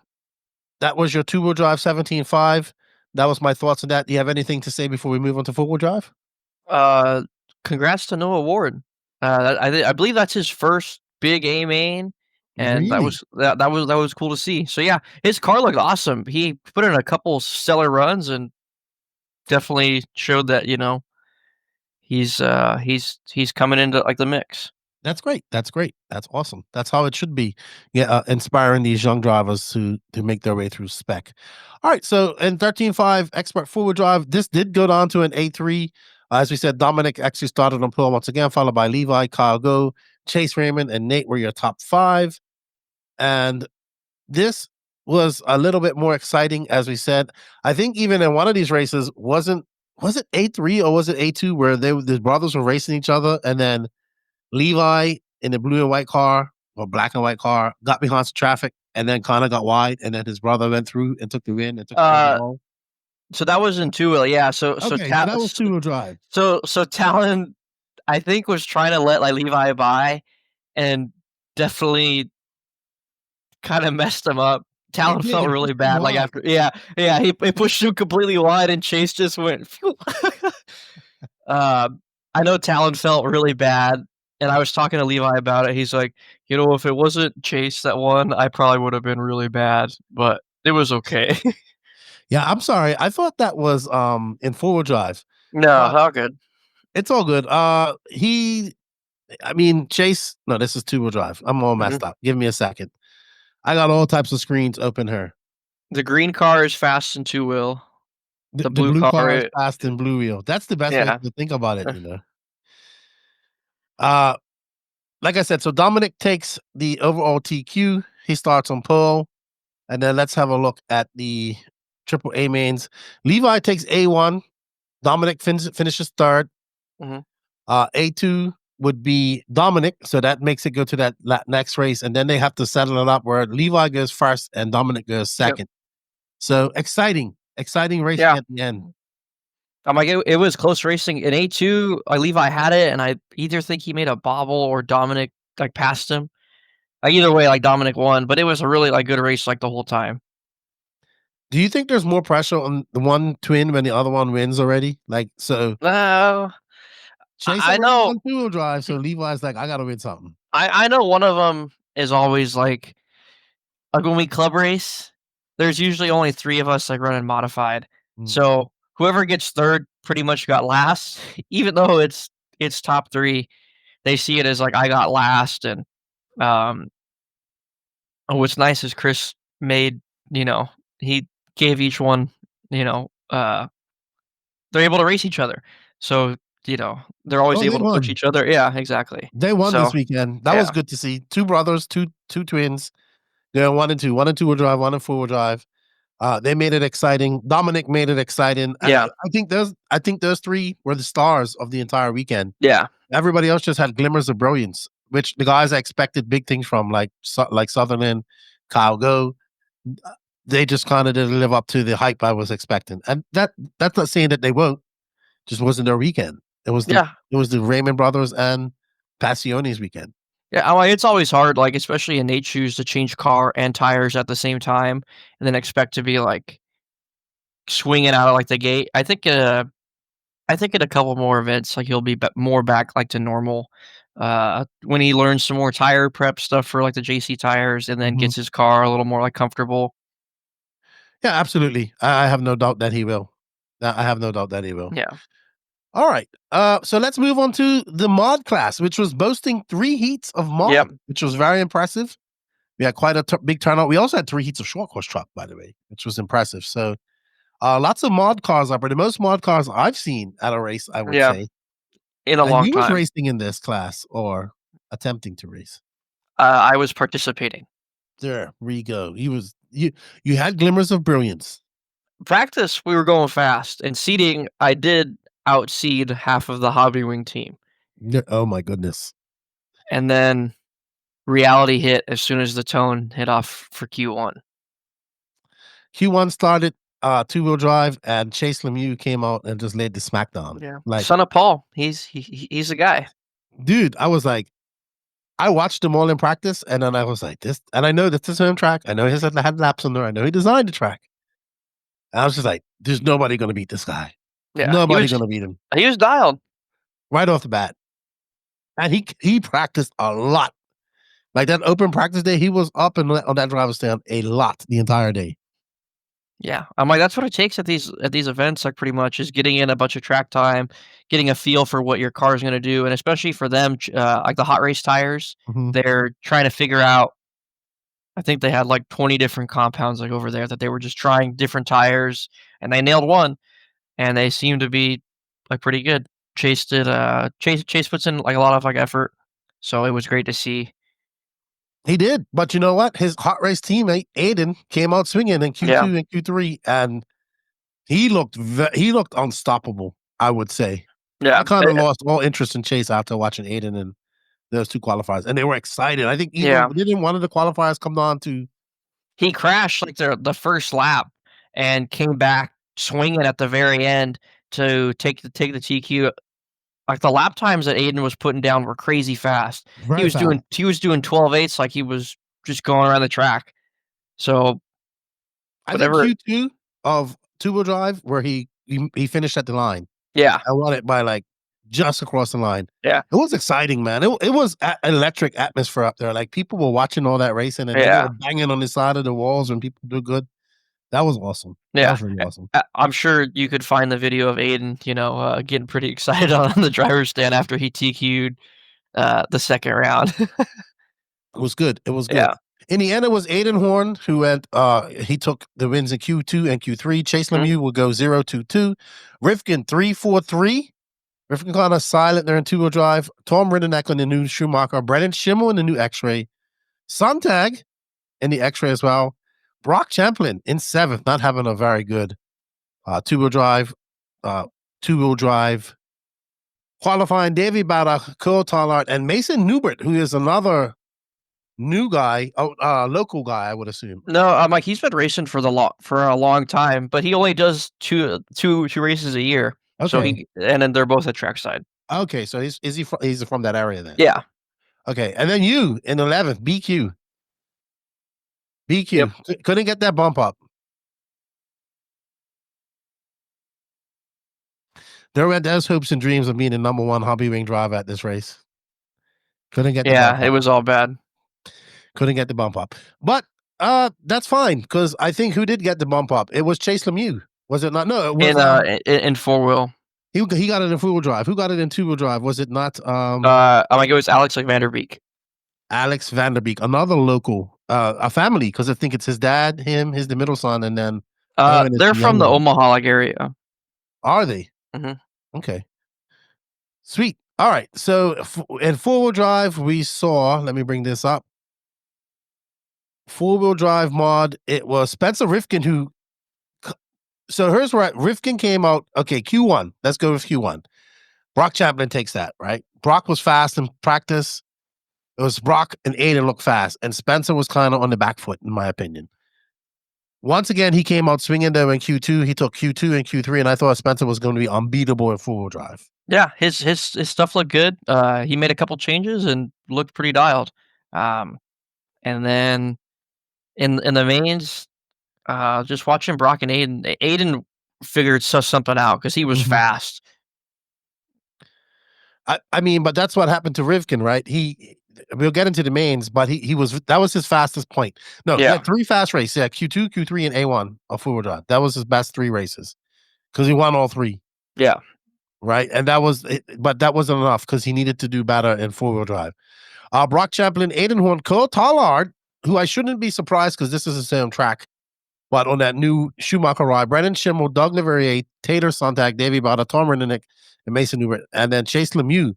A: that was your two-wheel drive 17.5. That was my thoughts on that. Do you have anything to say before we move on to four-wheel drive?
B: Uh, Congrats to Noah Ward. I believe that's his first big A main, and
A: Really?
B: that was cool to see. So, yeah, his car looked awesome. He put in a couple stellar runs and definitely showed that, he's coming into, like, the mix.
A: That's great. That's great. That's awesome. That's how it should be. Yeah, inspiring these young drivers to make their way through spec. All right. So in 13.5 expert four-wheel drive, this did go down to an A3. As we said, Dominic actually started on pole once again, followed by Levi, Kyle Go, Chase Raymond, and Nate were your top five. And this was a little bit more exciting, as we said. I think even in one of these races, was it A3 or was it A2 where the brothers were racing each other, and then Levi in the blue and white car or black and white car got behind some traffic and then kind of got wide, and then his brother went through and took the win and took the
B: Uh,
A: overall.
B: so that was in two-wheel, yeah,
A: Okay, so that was two-wheel drive.
B: so Talon, I think, was trying to let, like, Levi by and definitely kinda messed him up.
A: He
B: Talon
A: did.
B: felt
A: He
B: really
A: pushed him
B: bad, like,
A: wide.
B: after he pushed him completely wide, and Chase just went, phew. I know Talon felt really bad, and I was talking to Levi about it. He's like, If it wasn't Chase that won, I probably would have been really bad, but it was okay."
A: Yeah, I'm sorry. I thought that was in four-wheel drive,
B: No,
A: but
B: all good.
A: it's all good. I mean, Chase. No, this is two-wheel drive. I'm all
B: Mhm.
A: messed up. Give me a second. I got all types of screens open here.
B: The green car is fast and two-wheel. The
A: The
B: blue
A: blue
B: car
A: car is
B: I
A: fast and blue wheel. That's the best way
B: yeah.
A: to think about it. Uh, like I said, so Dominic takes the overall TQ. He starts on pole. And then let's have a look at the triple A mains. Levi takes A1. Dominic finishes third.
B: Mhm.
A: A2 would be Dominic. So that makes it go to that next race. And then they have to settle it up where Levi goes first and Dominic goes
B: Yep.
A: second. So exciting racing
B: Yeah.
A: at the end.
B: I'm like, it was close racing. In A2, Levi had it, and I either think he made a bobble or Dominic, like, passed him. Either way, like, Dominic won, but it was a really, like, good race, like, the whole time.
A: Do you think there's more pressure on the one twin when the other one wins already? Like, so
B: No,
A: Chase
B: I
A: already
B: know
A: won two-wheel drive. So Levi's like, I got to win something.
B: I know one of them is always, like, when we club race, there's usually only 3 of us, like, running modified.
A: Mm.
B: So, whoever gets 3rd pretty much got last, even though it's top 3, they see it as, like, I got last, and, um, what's nice is Chris made you know, he gave each one, you know, they're able to race each other. So, they're always
A: Oh, they
B: able to push
A: won.
B: each other. Yeah, exactly.
A: They won this
B: So,
A: weekend. That was
B: yeah.
A: good to see. Two brothers, two twins. They're one and two. One and two wheel drive, one and four-wheel drive. They made it exciting. Dominic made it exciting.
B: Yeah.
A: I think those three were the stars of the entire weekend.
B: Yeah.
A: Everybody else just had glimmers of brilliance, which the guys I expected big things from, like Sutherland, Kyle Go. They just kind of didn't live up to the hype I was expecting, and that's not saying that they won't. Just wasn't their weekend. It was
B: Yeah.
A: the Raymond brothers and Paccione's weekend.
B: Yeah, it's always hard, like, especially in Nate shoes to change car and tires at the same time and then expect to be, like, swinging out of, like, the gate. I think in a couple more events, like, he'll be more back, like, to normal, when he learns some more tire prep stuff for, like, the JC tires and then
A: Mhm.
B: gets his car a little more, like, comfortable.
A: Yeah, absolutely. I have no doubt that he will. I have no doubt that he will.
B: Yeah.
A: All right. So let's move on to the mod class, which was boasting 3 heats of
B: Yep.
A: mod, which was very impressive. We had quite a big turnout. We also had 3 heats of short course truck, by the way, which was impressive. So lots of mod cars up, or the most mod cars I've seen at a race, I would
B: Yeah.
A: say.
B: In a
A: And
B: long
A: you was
B: time.
A: racing in this class or attempting to race.
B: I was participating.
A: There we go. You had glimmers of brilliance.
B: Practice, we were going fast, and seeding, I did outseed half of the HobbyWing team,
A: Oh my goodness.
B: and then reality hit as soon as the tone hit off for Q1.
A: Q1 started 2-wheel drive, and Chase Lemieux came out and just laid the smackdown.
B: Yeah.
A: Like,
B: Son of Paul, he's the guy.
A: dude, I was like, I watched them all in practice, and then I was like, this, and I know this is his track. I know he had laps on there. I know he designed the track. And I was just like, there's nobody going to beat this guy.
B: Yeah,
A: Nobody going to beat him
B: he was dialed.
A: right off the bat. And he practiced a lot. Like that open practice day, he was up and on that driver's stand a lot the entire day.
B: Yeah, I'm like, that's what it takes at these events, like, pretty much, is getting in a bunch of track time, getting a feel for what your car is gonna do, and especially for them, like, the hot race tires,
A: Mhm.
B: they're trying to figure out. I think they had, like, 20 different compounds, like, over there that they were just trying different tires, and they nailed one, and they seemed to be, like, pretty good. Chase puts in, like, a lot of, like, effort, so it was great to see.
A: He did, but you know what? His hot race teammate Aiden came out swinging in
B: Yeah,
A: Q2 and Q3, and he looked unstoppable. I would say. I
B: yeah,
A: kind of lost all interest in Chase after watching Aiden and those 2 qualifiers, and they were excited. I think either
B: yeah.
A: didn't one of the qualifiers come down to
B: He crashed, like, the first lap and came back swinging at the very end to take the TQ. Like, the lap times that Aiden was putting down were crazy fast.
A: very fast.
B: He was doing 12/8 like he was just going around the track. So,
A: I think
B: whatever.
A: Q2 of 2-wheel drive where he finished at the line.
B: Yeah,
A: I won it by, like, just across the line.
B: yeah,
A: It was exciting, man. It was a electric atmosphere up there. Like, people were watching all that racing, and then they were
B: yeah,
A: banging on the side of the walls when people do good. That was awesome. That
B: yeah.
A: was really awesome.
B: I'm sure you could find the video of Aiden, getting pretty excited on the driver's stand after he TQ'd, the second round.
A: It was good. It was good.
B: Yeah,
A: In the end, it was Aiden Horne who had he took the wins in Q2 and Q3. Chase
B: mhm.
A: Lemieux will go 0-2. Rivkin 3-4-3. Rivkin kind of silent there in 2-wheel drive. Tom Ridderneck on the new Schumacher. Brennan Schimmel in the new X-Ray. Sontag in the X-Ray as well. Brock Champlin in 7th, not having a very good two-wheel drive. Uh, two-wheel drive. Qualifying Davey Bada, Cole Tollard, and Mason Newbert, who is another new guy, local guy, I would assume.
B: No, I'm like, he's been racing for a long time, but he only does two races a year. So
A: Okay.
B: and then they're both at trackside.
A: Okay, so he's from that area then.
B: Yeah.
A: Okay, and then you in 11th, BQ.
B: Yep.
A: Couldn't get that bump up. There were those hopes and dreams of being the number 1 HobbyWing driver at this race. Couldn't get the bump
B: Yeah, it
A: up.
B: was all bad.
A: Couldn't get the bump up. But that's fine because I think who did get the bump up? It was Chase Lemieux. Was it not? No, it was
B: In four wheel.
A: he got it in 4-wheel drive. Who got it in 2-wheel drive? Was it not
B: I'm like, it was Alex like Vanderbeek.
A: Alex Vanderbeek, another local, a family, because I think it's his dad, him, he's the middle son, and then her and it's
B: They're
A: the
B: from
A: younger
B: the
A: one.
B: Omaha like area.
A: Are they?
B: Mhm.
A: Okay. Sweet. All right. So in 4-wheel drive, we saw, let me bring this up. 4-wheel drive mod, it was Spencer Rivkin who, so here's where Rivkin came out. Okay, Q1. Let's go with Q1. Brock Champlin takes that, right? Brock was fast in practice. It was Brock and Aiden looked fast, and Spencer was kind of on the back foot, in my opinion. Once again, he came out swinging though in Q2. He took Q2 and Q3, and I thought Spencer was going to be unbeatable in 4-wheel drive.
B: Yeah, his stuff looked good. He made a couple changes and looked pretty dialed. Um, and then in the mains, just watching Brock and Aiden figured something out because he was
A: Mhm.
B: fast.
A: I mean, but that's what happened to Rivkin, right? We'll get into the mains, but he was that was his fastest point. No, he
B: Yeah,
A: had 3 fast races. Yeah, Q2, Q3, and A1 of four-wheel drive. That was his best 3 races because he won all 3,
B: yeah,
A: right? And that was it, but that wasn't enough because he needed to do better in four-wheel drive. Brock Champlin, Aiden Horne, Cole Tollard, who I shouldn't be surprised because this is the same track, but on that new Schumacher ride, Brennan Schimmel, Doug Leverrier, Taylor Sontag, Davey Bada, Tom Rennick, and Mason Newbert, and then Chase Lemieux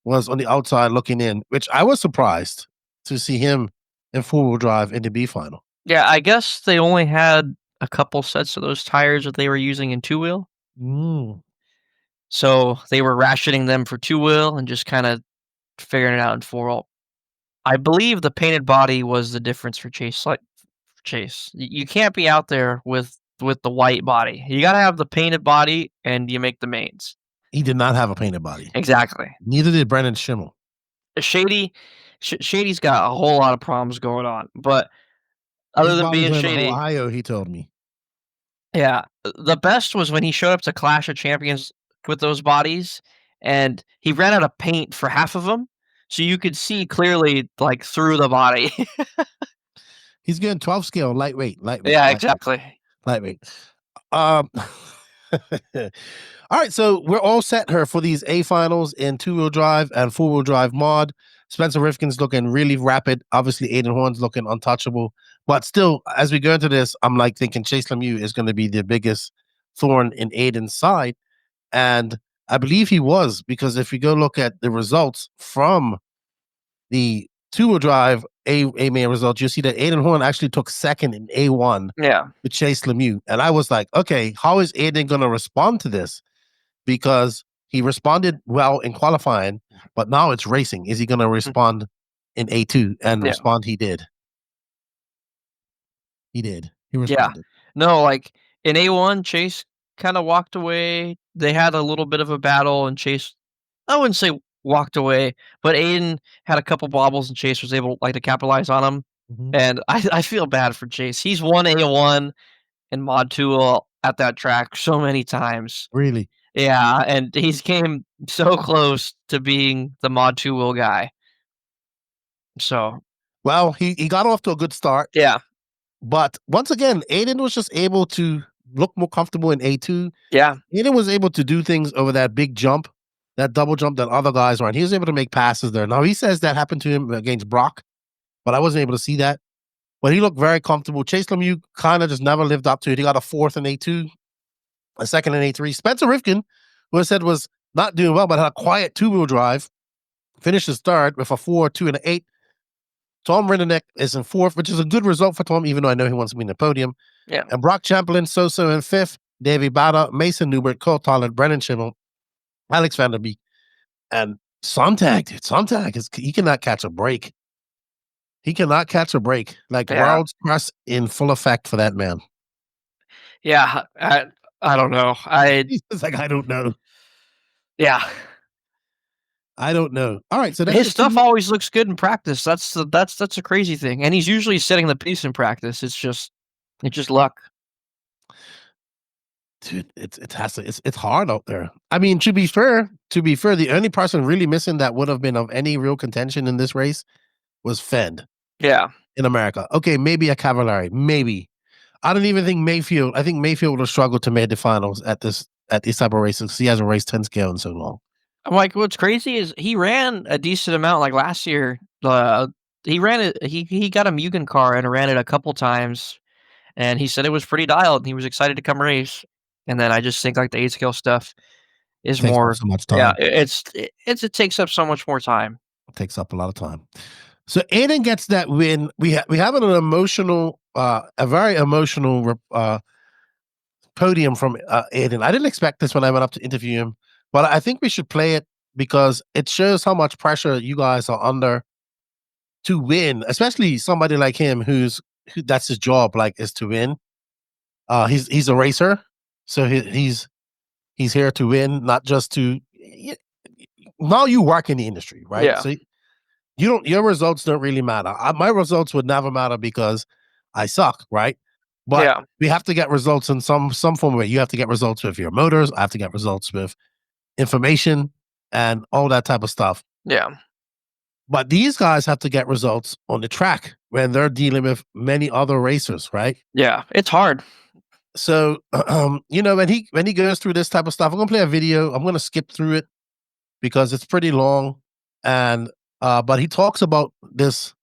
A: was on the outside looking in, which I was surprised to see him in four-wheel drive in the B final.
B: yeah. I guess they only had a couple sets of those tires that they were using in two wheel,
A: Mm.
B: so they were rationing them for two wheel and just kind of figuring it out in four wheel. I believe the painted body was the difference for Chase. Like Chase, you can't be out there with the white body. You got to have the painted body, and you make the mains.
A: He did not have a painted body.
B: Exactly.
A: Neither did Brennan Schimmel.
B: Shady's got a whole lot of problems going on, but other
A: His
B: than
A: bodies
B: being
A: are in
B: Shady,
A: Ohio, he told me.
B: yeah, the best was when he showed up to Clash of Champions with those bodies, and he ran out of paint for half of them, so you could see clearly, like, through the body.
A: He's getting 12 scale, lightweight, lightweight,
B: Yeah,
A: lightweight,
B: exactly.
A: lightweight. Um, all right, so we're all set here for these A finals in two-wheel drive and four-wheel drive mod. Spencer Rivkin's looking really rapid. Obviously, Aiden Horne's looking untouchable. But still, as we go into this, I'm like thinking Chase Lemieux is going to be the biggest thorn in Aiden's side. And I believe he was, because if you go look at the results from the two-wheel drive A main results, you see that Aiden Horne actually took second in A1
B: Yeah.
A: to Chase Lemieux. And I was like, okay, how is Aiden going to respond to this? Because he responded well in qualifying, but now it's racing. Is he going to
B: Mhm.
A: respond in A2? And
B: Yeah.
A: respond he did. He did. He
B: Yeah.
A: responded.
B: No, like, in A1, Chase kinda walked away. They had a little bit of a battle, and Chase I wouldn't say walked away, but Aiden had a couple bobbles, and Chase was able, like, to capitalize on them.
A: Mhm.
B: And I feel bad for Chase. He's won A1 and Mod 2 at that track so many times.
A: Really?
B: Yeah, and he's came so close to being the Mod 2 wheel guy. So,
A: Well, he got off to a good start.
B: yeah.
A: But once again, Aiden was just able to look more comfortable in A2.
B: Yeah.
A: Aiden was able to do things over that big jump, that double jump that other guys aren't. He was able to make passes there. Now, he says that happened to him against Brock, but I wasn't able to see that. But he looked very comfortable. Chase Lemieux kind of just never lived up to it. He got a fourth in A2, a second in A3. Spencer Rivkin, who I said was not doing well, but had a quiet two-wheel drive, finished his third with a 4, 2, and an 8. Tom Rennick is in fourth, which is a good result for Tom, even though I know he wants to be in the podium.
B: Yeah.
A: And Brock Champlin, so in fifth, Davey Bada, Mason Newbert, Cole Tollard, Brennan Schimmel, Alex Vanderbeek, and Sontag. Dude, Sontag he cannot catch a break. He cannot catch a break. Like
B: Yeah.
A: world's press in full effect for that man.
B: Yeah, I don't know.
A: He's just like, I don't know.
B: Yeah.
A: I don't know. All right, so that's
B: His
A: the
B: stuff
A: two.
B: always looks good in practice. That's a crazy thing, and he's usually setting the pace in practice. It's just luck.
A: Dude, it's hard out there. I mean, to be fair, the only person really missing that would have been of any real contention in this race was Fend
B: Yeah.
A: in America. Okay, maybe a Cavallari, maybe. I don't even think Mayfield. I think Mayfield would have struggled to make the finals at these type of races. He hasn't raced 10 scale in so long.
B: I'm like, what's crazy is he ran a decent amount, like, last year. He ran it he got a Mugen car and ran it a couple times, and he said it was pretty dialed, and he was excited to come race. And then I just think, like, the 8 scale stuff is
A: Takes up
B: more.
A: so much
B: Yeah,
A: time.
B: it takes up so much more time.
A: Takes up a lot of time. So Aiden gets that win. We have an emotional, a very emotional podium from Aiden. I didn't expect this when I went up to interview him, but I think we should play it because it shows how much pressure you guys are under to win, especially somebody like him who that's his job, like, is to win. He's a racer, so he's here to win, not just to. Now you work in the industry, right?
B: Yeah.
A: So your results don't really matter. My results would never matter because I suck, right? But
B: Yeah.
A: we have to get results in some form of way. You have to get results with your motors. I have to get results with information and all that type of stuff.
B: Yeah.
A: But these guys have to get results on the track when they're dealing with many other racers, right?
B: Yeah. It's hard.
A: So, when he goes through this type of stuff, I'm gonna play a video. I'm gonna skip through it because it's pretty long, and but he talks about his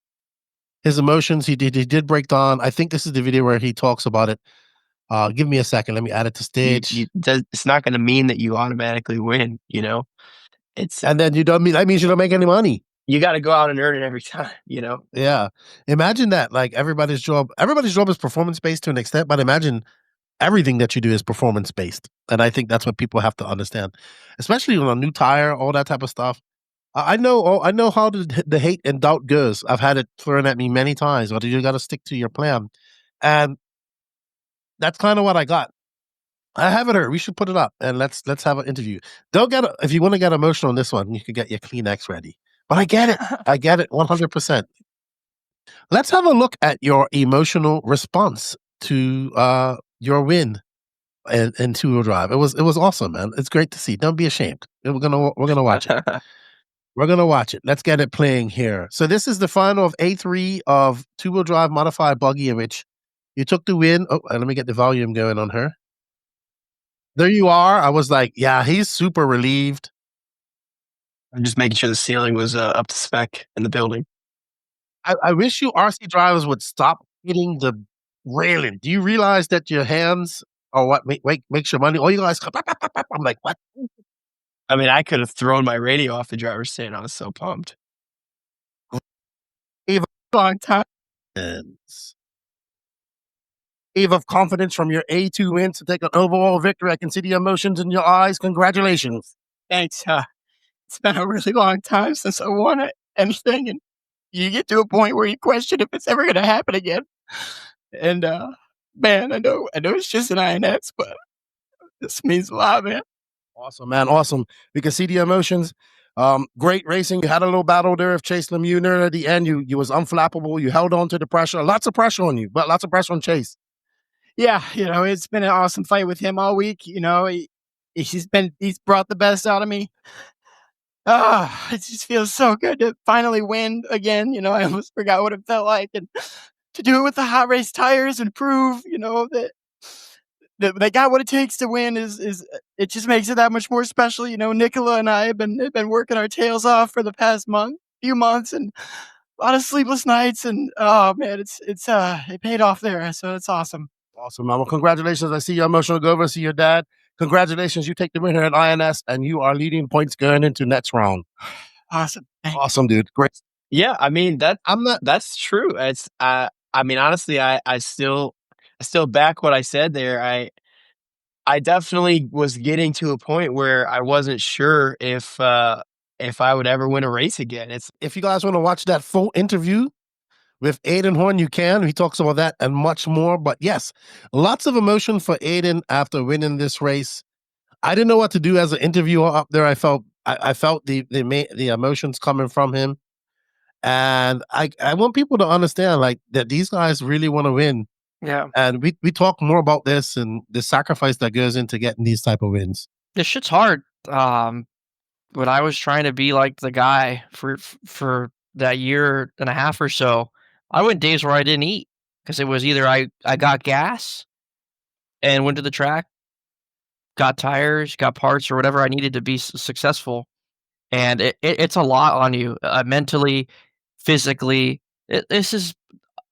A: emotions. He did break down. I think this is the video where he talks about it. Give me a second. Let me add it to stage.
C: It's not gonna mean that you automatically win, you know? It's
A: And then you don't mean that means you don't make any money.
C: you gotta go out and earn it every time, you know?
A: Yeah. Imagine that. Like everybody's job is performance based to an extent, but imagine everything that you do is performance based. And I think that's what people have to understand, especially on a new tire, all that type of stuff. I know how the hate and doubt goes. I've had it thrown at me many times, but you got to stick to your plan. And that's kind of what I got. I haven't heard. We should put it up and let's have an interview. Don't get if you want to get emotional on this one, you could get your Kleenex ready. But I get it. I get it 100%. Let's have a look at your emotional response to your win in two-wheel drive. It was awesome, man. It's great to see. Don't be ashamed. We're gonna watch it. We're gonna watch it. Let's get it playing here. So this is the final of A3 of two-wheel drive modified buggy in which you took the win. Oh, let me get the volume going on her. There you are. I was like, yeah, he's super relieved.
C: I'm just making sure the ceiling was up to spec in the building.
A: I wish you RC drivers would stop hitting the railing. Do you realize that your hands are what makes your money? All you guys, I'm like, what?
C: I mean, I could have thrown my radio off the driver's seat. I was so pumped.
A: Long time. Wave of confidence from your A2 win to take an overall victory. I can see the emotions in your eyes. Congratulations.
C: Thanks. It's been a really long time since I won anything, and you get to a point where you question if it's ever going to happen again. And man, I know it's just an INS, but this means a lot, man.
A: Awesome, man. Awesome. We can see the emotions. Great racing. You had a little battle there with Chase Lemieux near at the end. You was unflappable. You held on to the pressure. Lots of pressure on you, but lots of pressure on Chase.
D: Yeah, it's been an awesome fight with him all week. He's brought the best out of me. It just feels so good to finally win again. I almost forgot what it felt like, and to do it with the hot race tires and prove, that they got what it takes to win is it just makes it that much more special. Nicola and I have been working our tails off for the past few months, and a lot of sleepless nights, and oh man, it paid off there, so it's awesome.
A: Awesome, man. Well, congratulations. I see your emotional go over and see your dad. Congratulations. You take the win here at INS, and you are leading points going into next round.
D: Awesome. Thanks.
A: Awesome, dude. Great.
C: Yeah, I mean that's true. It's I mean honestly, I still back what I said there. I definitely was getting to a point where I wasn't sure if I would ever win a race again.
A: If you guys want to watch that full interview with Aiden Horne, you can. He talks about that and much more. But yes, lots of emotion for Aiden after winning this race. I didn't know what to do as an interviewer up there. I felt the emotions coming from him, and I want people to understand like that these guys really want to win.
B: Yeah.
A: And we talk more about this and the sacrifice that goes into getting these type of wins.
B: This shit's hard. When I was trying to be like the guy for that year and a half or so, I went days where I didn't eat because it was either I got gas and went to the track, got tires, got parts, or whatever I needed to be successful, and it's a lot on you mentally, physically. This is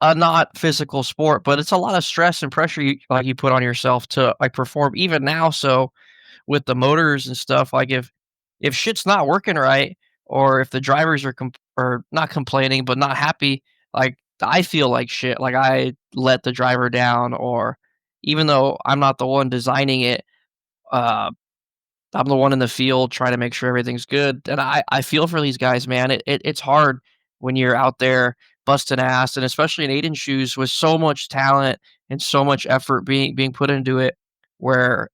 B: a not physical sport, but it's a lot of stress and pressure you put on yourself to like perform even now. So with the motors and stuff, like if shit's not working right, or if the drivers are not complaining but not happy, like I feel like shit. Like I let the driver down, or even though I'm not the one designing it, uh, I'm the one in the field trying to make sure everything's good. And I feel for these guys, man. It's hard when you're out there busting ass, and especially in Aiden's shoes with so much talent and so much effort being put into it, where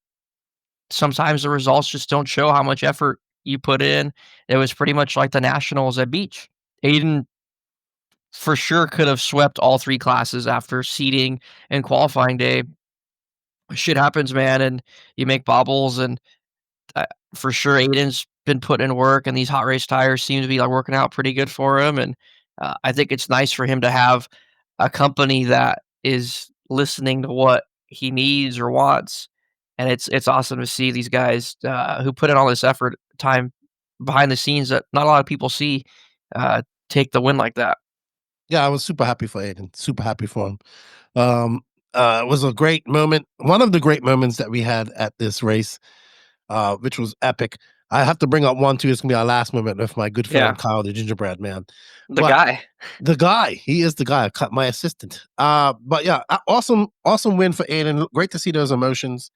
B: sometimes the results just don't show how much effort you put in. It was pretty much like the nationals at Beach. Aiden for sure could have swept all 3 classes after seeding and qualifying day. Shit happens, man, and you make bobbles, and for sure Aiden's been putting in work, and these hot race tires seem to be like working out pretty good for him. And I think it's nice for him to have a company that is listening to what he needs or wants. And it's awesome to see these guys who put in all this effort, time behind the scenes that not a lot of people see, take the win like that.
A: Yeah, I was super happy for Aiden. Super happy for him. It was a great moment. One of the great moments that we had at this race, which was epic. I have to bring up one too. It's gonna be our last moment with my good friend Kyle, the Gingerbread Man.
B: The guy.
A: The guy. He is the guy. My assistant. But yeah, awesome win for Aiden. Great to see those emotions.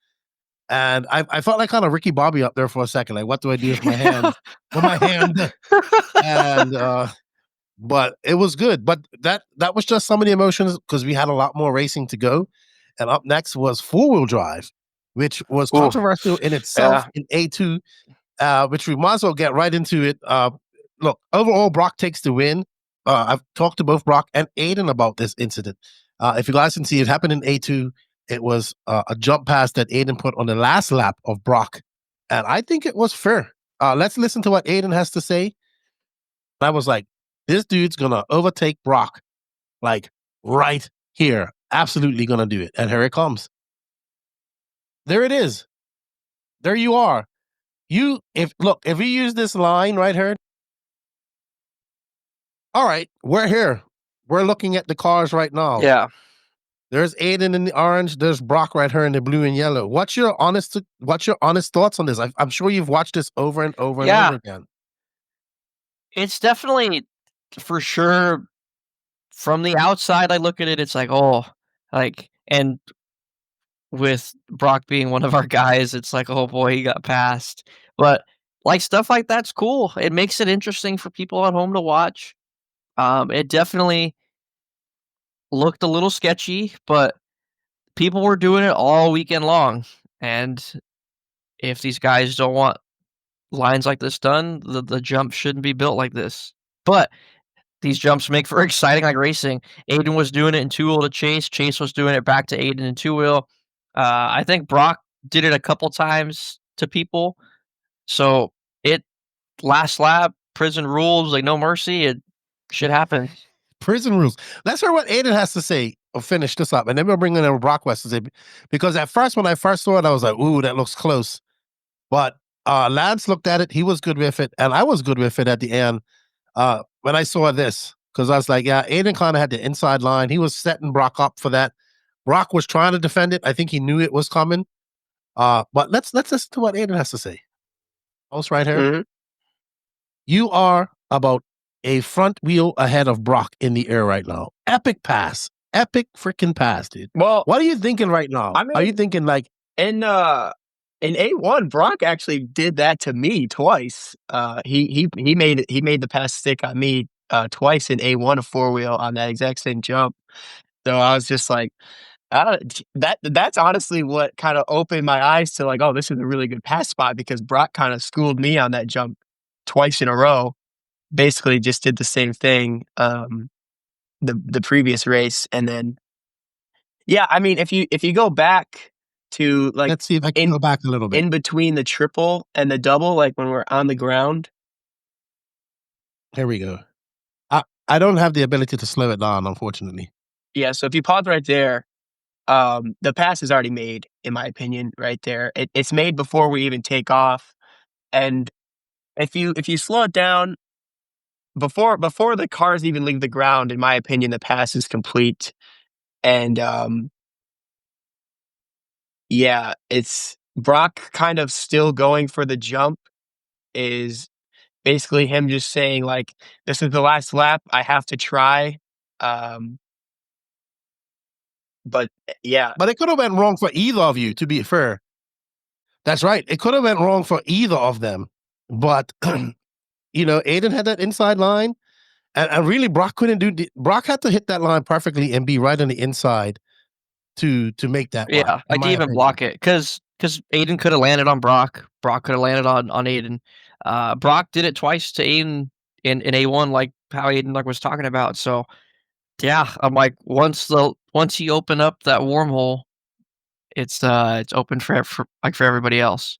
A: And I felt like kind of Ricky Bobby up there for a second. Like, what do I do with my hand? With my hand. And but it was good. But that was just some of the emotions because we had a lot more racing to go. And up next was 4-wheel drive, which was controversial in itself in A2, which we might as well get right into it. Look, overall, Brock takes the win. I've talked to both Brock and Aiden about this incident. If you guys can see, it happened in A2. It was a jump pass that Aiden put on the last lap of Brock. And I think it was fair. Let's listen to what Aiden has to say. I was like, this dude's going to overtake Brock, like right here. Absolutely going to do it. And here it comes. There it is. There you are. If you use this line right here. All right, we're here. We're looking at the cars right now.
B: Yeah.
A: There's Aiden in the orange. There's Brock right here in the blue and yellow. What's your honest thoughts on this? I'm sure you've watched this over and over and over again.
B: It's definitely, for sure, from the outside, I look at it, it's like, and with Brock being one of our guys, it's like, oh boy, he got passed. But like stuff like that's cool. It makes it interesting for people at home to watch. It definitely looked a little sketchy, but people were doing it all weekend long. And if these guys don't want lines like this done, the jump shouldn't be built like this. But these jumps make for exciting like racing. Aiden was doing it in 2-wheel to Chase. Chase was doing it back to Aiden in 2-wheel. I think Brock did it a couple times to people. So last lap, prison rules, like no mercy. It shit happens.
A: Prison rules. Let's hear what Aiden has to say. Or finish this up, and then we'll bring in Brock West to say, because at first when I first saw it, I was like, "Ooh, that looks close." But Lance looked at it; he was good with it, and I was good with it at the end. When I saw this, because I was like, "Yeah, Aiden kind of had the inside line. He was setting Brock up for that. Brock was trying to defend it. I think he knew it was coming." But let's listen to what Aiden has to say. Host right here.
C: Mhm.
A: You are about a front wheel ahead of Brock in the air right now. Epic pass. Epic freaking pass, dude.
C: Well,
A: what are you thinking right now?
C: I mean,
A: are you thinking like
C: in A1, Brock actually did that to me twice. He made the pass stick on me twice in A1, a 4-wheel on that exact same jump. So I was just like, that's honestly what kind of opened my eyes to like, oh, this is a really good pass spot, because Brock kind of schooled me on that jump twice in a row. Basically just did the same thing the previous race. And then I mean, if you go back to like,
A: let's see if I can go back a little bit
C: in between the triple and the double, like when we're on the ground.
A: Here we go. I don't have the ability to slow it down, unfortunately.
C: Yeah, so if you pause right there, the pass is already made, in my opinion, right there. It's made before we even take off. And if you slow it down before the cars even leave the ground, in my opinion, the pass is complete. And it's Brock kind of still going for the jump is basically him just saying like, this is the last lap, I have to try. But it
A: could have went wrong for either of you, to be fair. That's right. It could have went wrong for either of them. But Aiden had that inside line, and really Brock couldn't Brock had to hit that line perfectly and be right on the inside to make that line.
B: Yeah, I didn't even block it because Aiden could have landed on Brock. Brock could have landed on Aiden. Brock did it twice to Aiden in A1, like how Aiden like was talking about. So yeah, I'm like, once you open up that wormhole, it's open for everybody else.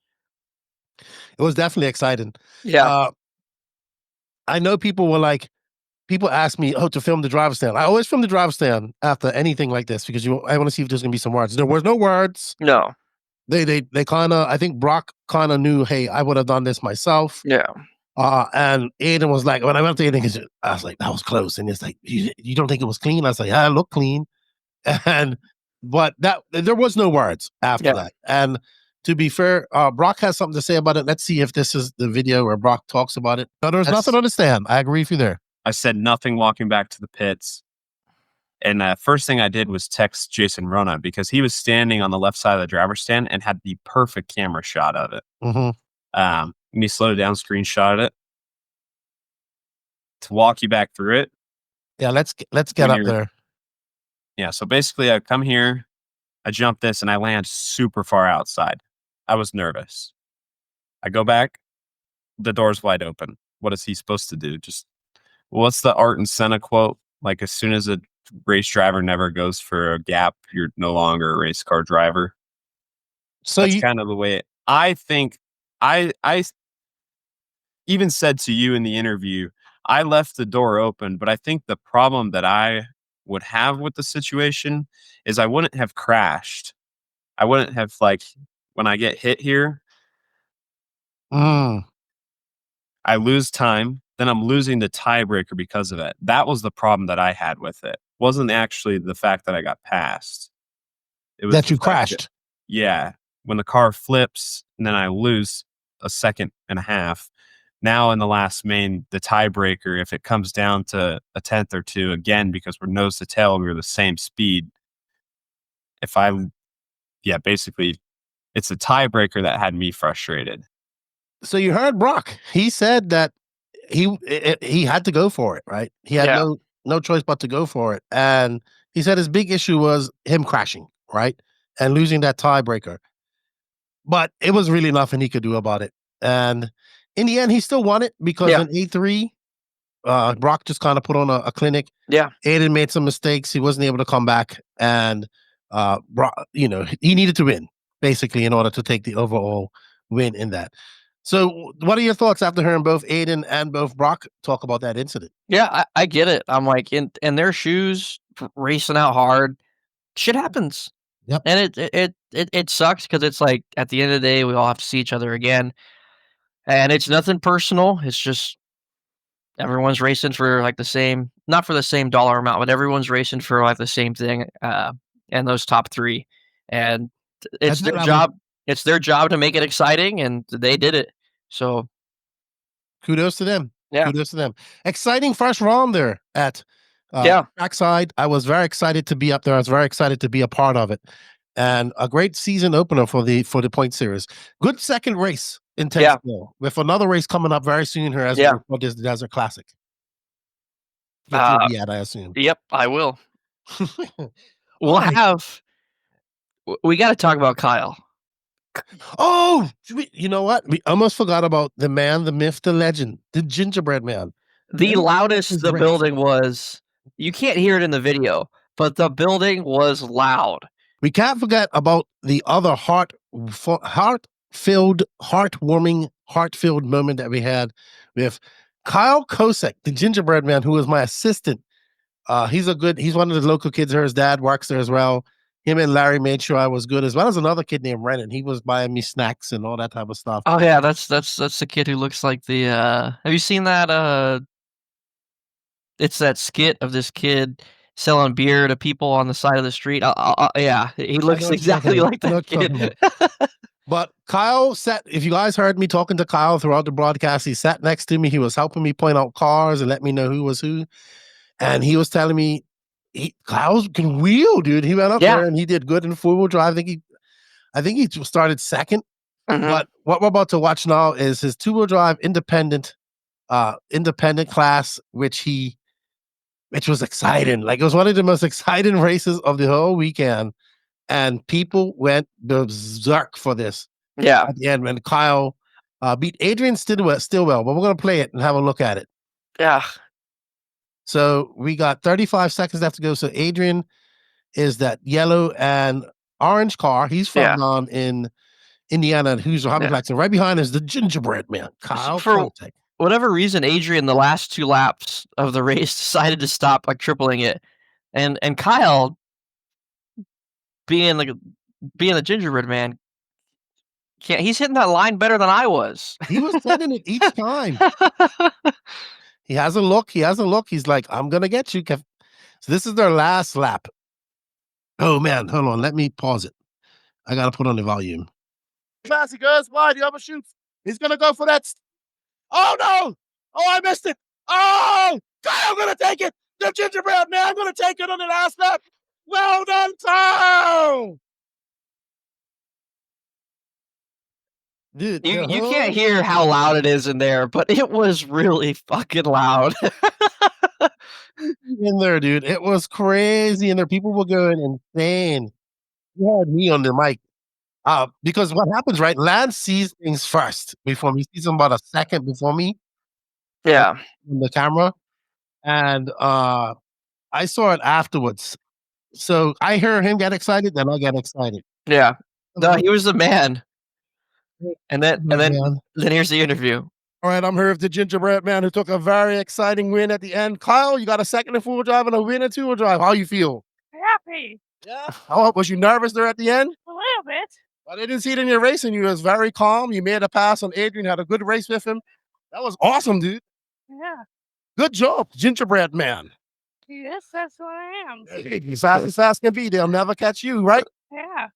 A: It was definitely exciting.
B: Yeah.
A: I know people ask me, to film the driver's stand. I always film the driver's stand after anything like this because I want to see if there's gonna be some words. There was no words.
B: No.
A: They kind of, I think Brock kind of knew, hey, I would have done this myself.
B: Yeah.
A: And Aiden was like, when I went to Aiden, I was like, that was close. And it's like, you don't think it was clean? I was like, I look clean. But there was no words after that. And to be fair, Brock has something to say about it. Let's see if this is the video where Brock talks about it. No, there's nothing to understand. I agree with you there.
E: I said nothing walking back to the pits. And first thing I did was text Jason Rona because he was standing on the left side of the driver's stand and had the perfect camera shot of it.
A: Mm-hmm.
E: And he slowed it down, screenshotted it to walk you back through it.
A: Yeah, let's get up there.
E: Yeah, so basically I come here, I jump this, and I land super far outside. I was nervous. I go back, the door's wide open. What is he supposed to do? What's the Art and Senna quote? Like, as soon as a race driver never goes for a gap, you're no longer a race car driver. So that's kind of the way I think. I even said to you in the interview, I left the door open, but I think the problem that I would have with the situation is I wouldn't have crashed. I wouldn't have, like, when I get hit here, I lose time. Then I'm losing the tiebreaker because of it. That was the problem that I had with it. Wasn't actually the fact that I got passed. It was
A: that you crashed.
E: Yeah. When the car flips and then I lose a second and a half. Now in the last main, the tiebreaker, if it comes down to a tenth or two, again, because we're nose to tail, we're the same speed. Basically, it's a tiebreaker that had me frustrated.
A: So you heard Brock. He said that he had to go for it, right? He had no choice but to go for it. And he said his big issue was him crashing, right? And losing that tiebreaker. But it was really nothing he could do about it. And in the end, he still won it because in A3, Brock just kind of put on a clinic.
B: Yeah.
A: Aiden made some mistakes. He wasn't able to come back. And, Brock, he needed to win, basically, in order to take the overall win in that. So what are your thoughts after hearing both Aiden and both Brock talk about that incident?
B: Yeah, I get it. I'm like, in their shoes, racing out hard, shit happens.
A: Yep.
B: And it sucks because it's like, at the end of the day, we all have to see each other again. And it's nothing personal. It's just everyone's racing for like the same, not for the same dollar amount, but everyone's racing for like the same thing. And those top three. And it's their job. It's their job to make it exciting, and they did it. So
A: kudos to them.
B: Yeah.
A: Kudos to them. Exciting first round there at Trackside. I was very excited to be up there. I was very excited to be a part of it. And a great season opener for the point series. Good second race in Tensville, with another race coming up very soon here as for this Desert Classic. You'll be at, I assume.
B: Yep, I will. We got to talk about Kyle.
A: Oh, you know what? We almost forgot about the man, the myth, the legend, the Gingerbread Man.
B: The loudest the building was. You can't hear it in the video, but the building was loud.
A: We can't forget about the other heart-filled moment that we had with Kyle Kosek, the Gingerbread Man, who was my assistant. He's one of the local kids here. His dad works there as well. Him and Larry made sure I was good, as well as another kid named Renan. He was buying me snacks and all that type of stuff.
B: Oh yeah, that's the kid who looks like the. Have you seen that? It's that skit of this kid selling beer to people on the side of the street. Yeah, he looks exactly like that kid.
A: But Kyle sat. If you guys heard me talking to Kyle throughout the broadcast, he sat next to me. He was helping me point out cars and let me know who was who, and he was telling me. Kyle can wheel, dude. He went up there and he did good in four-wheel drive. I think he started second. Mm-hmm. But what we're about to watch now is his two-wheel drive independent class, which was exciting. Like, it was one of the most exciting races of the whole weekend, and people went berserk for this.
B: Yeah.
A: At the end, when Kyle beat Adrian Stillwell, but we're gonna play it and have a look at it.
B: Yeah.
A: So we got 35 seconds left to go. So Adrian is that yellow and orange car. He's from in Indiana and Hoosier Hobby Collector. Right behind is the Gingerbread Man, Kyle Kosek.
B: Whatever reason, Adrian, the last 2 laps of the race, decided to stop like tripling it, and Kyle, being the Gingerbread Man, he's hitting that line better than I was.
A: He was setting it each time. He has a look. He's like, I'm gonna get you. So this is their last lap. Oh man, hold on. Let me pause it. I gotta put on the volume. Fast he goes wide. The other shoots. He's gonna go for that. Oh no! Oh, I missed it. Oh, Kyle gonna take it. The Gingerbread Man gonna take it on the last lap. Well done, Kyle. Dude,
B: you can't hear how loud it is in there, but it was really fucking loud.
A: In there, dude. It was crazy. And there people were going insane. You had me on the mic. Because what happens, right? Lance sees things first before me. He sees them about a second before me.
B: Yeah.
A: On the camera. And I saw it afterwards. So I hear him get excited, then I get excited.
B: Yeah. No, he was the man. And then here's the interview.
A: All right, I'm here with the Gingerbread Man who took a very exciting win at the end. Kyle, you got a second and 4-wheel drive and a win and 2-wheel drive. How you feel?
F: Happy.
A: Yeah. How was you nervous there at the end?
F: A little bit.
A: I didn't see it in your racing. You was very calm. You made a pass on Adrian, had a good race with him. That was awesome, dude.
F: Yeah.
A: Good job, Gingerbread Man.
F: Yes, that's what I am.
A: Hey, fast as fast can be. They'll never catch you, right?
F: Yeah.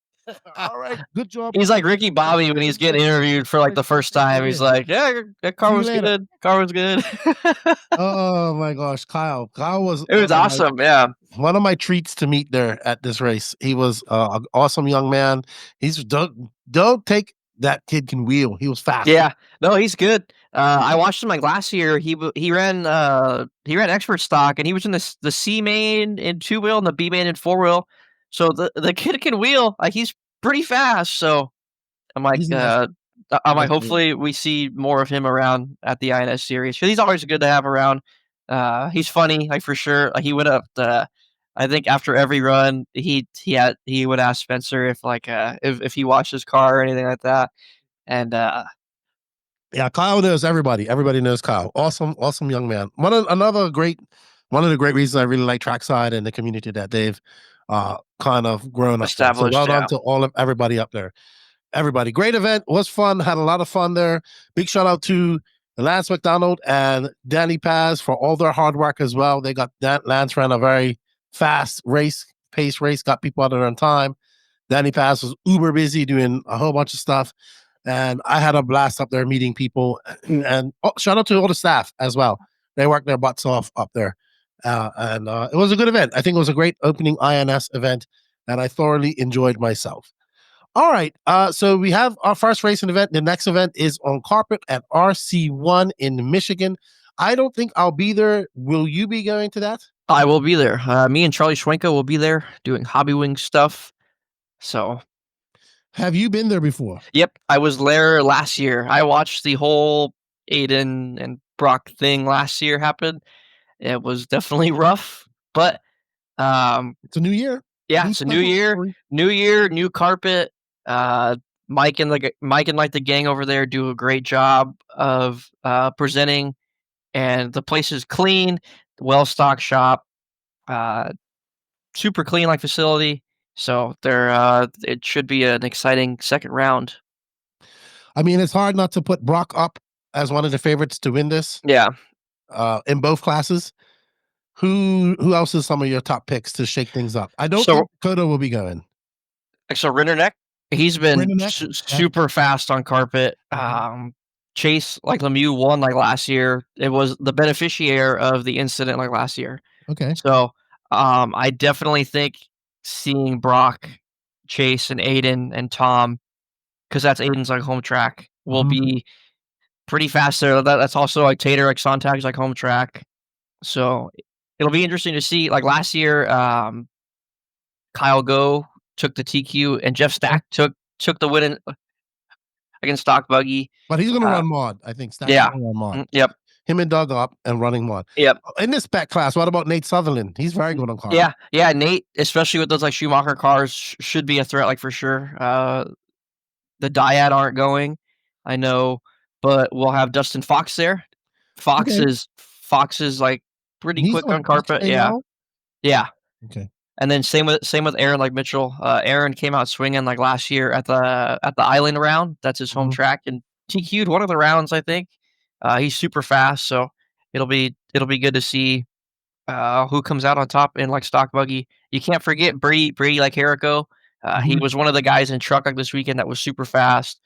A: All right, good job.
B: He's like Ricky Bobby when he's getting interviewed for like the first time. He's like, "Yeah, that car was good. Car was good."
A: Oh my gosh, Kyle!
B: It was awesome. Yeah,
A: one of my treats to meet there at this race. He was an awesome young man. He's don't take that kid can wheel. He was fast.
B: Yeah, no, he's good. I watched him like last year. He ran expert stock, and he was in the C main in 2-wheel and the B main in 4-wheel. So the kid can wheel. Like he's pretty fast. So I'm like, hopefully we see more of him around at the INS series because he's always good to have around. He's funny, like for sure. Like he went up I think after every run, he would ask Spencer if he washed his car or anything like that. And
A: yeah, Kyle knows everybody. Everybody knows Kyle. Awesome young man. One of the great reasons I really like TrackSide and the community that they've kind of grown established. So well done to everybody up there. Everybody, great event. Was fun. Had a lot of fun there. Big shout out to Lance MacDonald and Danny Paz for all their hard work as well. They got Lance ran a very fast pace race, got people out there on time. Danny Paz was uber busy doing a whole bunch of stuff. And I had a blast up there meeting people. And shout out to all the staff as well. They worked their butts off up there. And it was a good event. I think it was a great opening INS event, and I thoroughly enjoyed myself. All right. So we have our first racing event. The next event is on carpet at RC1 in Michigan. I don't think I'll be there. Will you be going to that?
B: I will be there. Me and Charlie Schwenka will be there doing HobbyWing stuff. So,
A: have you been there before?
B: Yep, I was there last year. I watched the whole Aiden and Brock thing last year happen. It was definitely rough, but
A: it's a new year.
B: Yeah, it's a new year. New year, new carpet. Mike and the gang over there do a great job of presenting, and the place is clean, well-stocked shop, super clean like facility. So it should be an exciting second round.
A: I mean, it's hard not to put Brock up as one of the favorites to win this.
B: Yeah.
A: In both classes. Who else is some of your top picks to shake things up? I don't think Dakota will be going.
B: So Rinderneck, he's been super fast on carpet. Chase, like Lemieux, won like last year. It was the beneficiary of the incident like last year.
A: Okay.
B: So I definitely think seeing Brock, Chase, and Aiden and Tom, because that's Aiden's like home track, will be pretty fast there. That's also like Tater, like Sontag's like home track. So it'll be interesting to see. Like last year, Kyle Go took the TQ, and Jeff Stack took the win against Stock Buggy.
A: But he's going to run mod, I think.
B: Stack's going to
A: run mod.
B: Yep.
A: him and Doug up and running one.
B: Yep.
A: In this spec class, what about Nate Sutherland? He's very good on carpet.
B: Yeah. Nate, especially with those like Schumacher cars, should be a threat, like for sure. The Dyad aren't going, I know, but we'll have Dustin Fox there. Fox is like pretty
A: He's
B: quick
A: on
B: on carpet.
A: Tuesday
B: Yeah.
A: now?
B: Yeah.
A: Okay.
B: And then same with Aaron, like Mitchell. Aaron came out swinging like last year at the Island round. That's his home track, and TQ'd one of the rounds, I think. He's super fast, so it'll be good to see who comes out on top in like stock buggy. You can't forget Brady like Herrico. He was one of the guys in truck like this weekend that was super fast.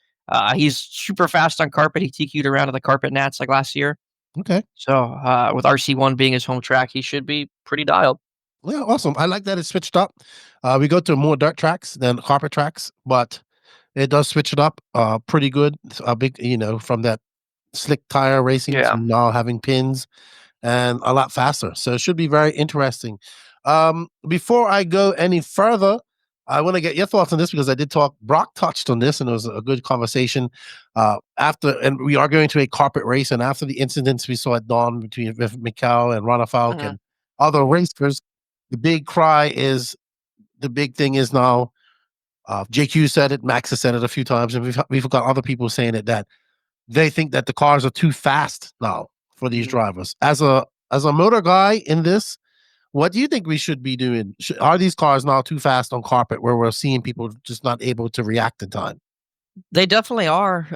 B: He's super fast on carpet. He TQ'd around at the carpet nats like last year.
A: Okay.
B: So with RC1 being his home track, he should be pretty dialed.
A: Yeah, awesome. I like that it's switched up. We go to more dirt tracks than carpet tracks, but it does switch it up pretty good. A big, from that slick tire racing to now having pins and a lot faster. So it should be very interesting. Before I go any further, I want to get your thoughts on this because I did talk. Brock touched on this, and it was a good conversation. And we are going to a carpet race, and after the incidents we saw at dawn between Mikkel and Rana Falk and other racers, the big thing is now. JQ said it. Max has said it a few times, and we've got other people saying it that they think that the cars are too fast now for these drivers. As a motor guy in this, what do you think we should be doing? Are these cars now too fast on carpet where we're seeing people just not able to react in time?
B: They definitely are.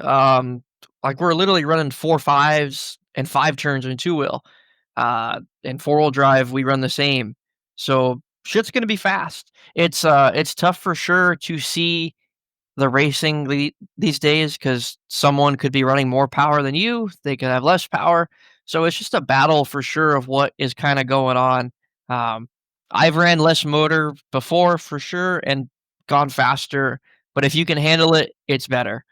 B: Like we're literally running 4.5s and 5 turns in 2-wheel. In 4-wheel drive, we run the same. So shit's gonna be fast. It's tough for sure to see the racing these days because someone could be running more power than you. They could have less power. So it's just a battle for sure of what is kind of going on. I've ran less motor before for sure and gone faster, but if you can handle it, it's better.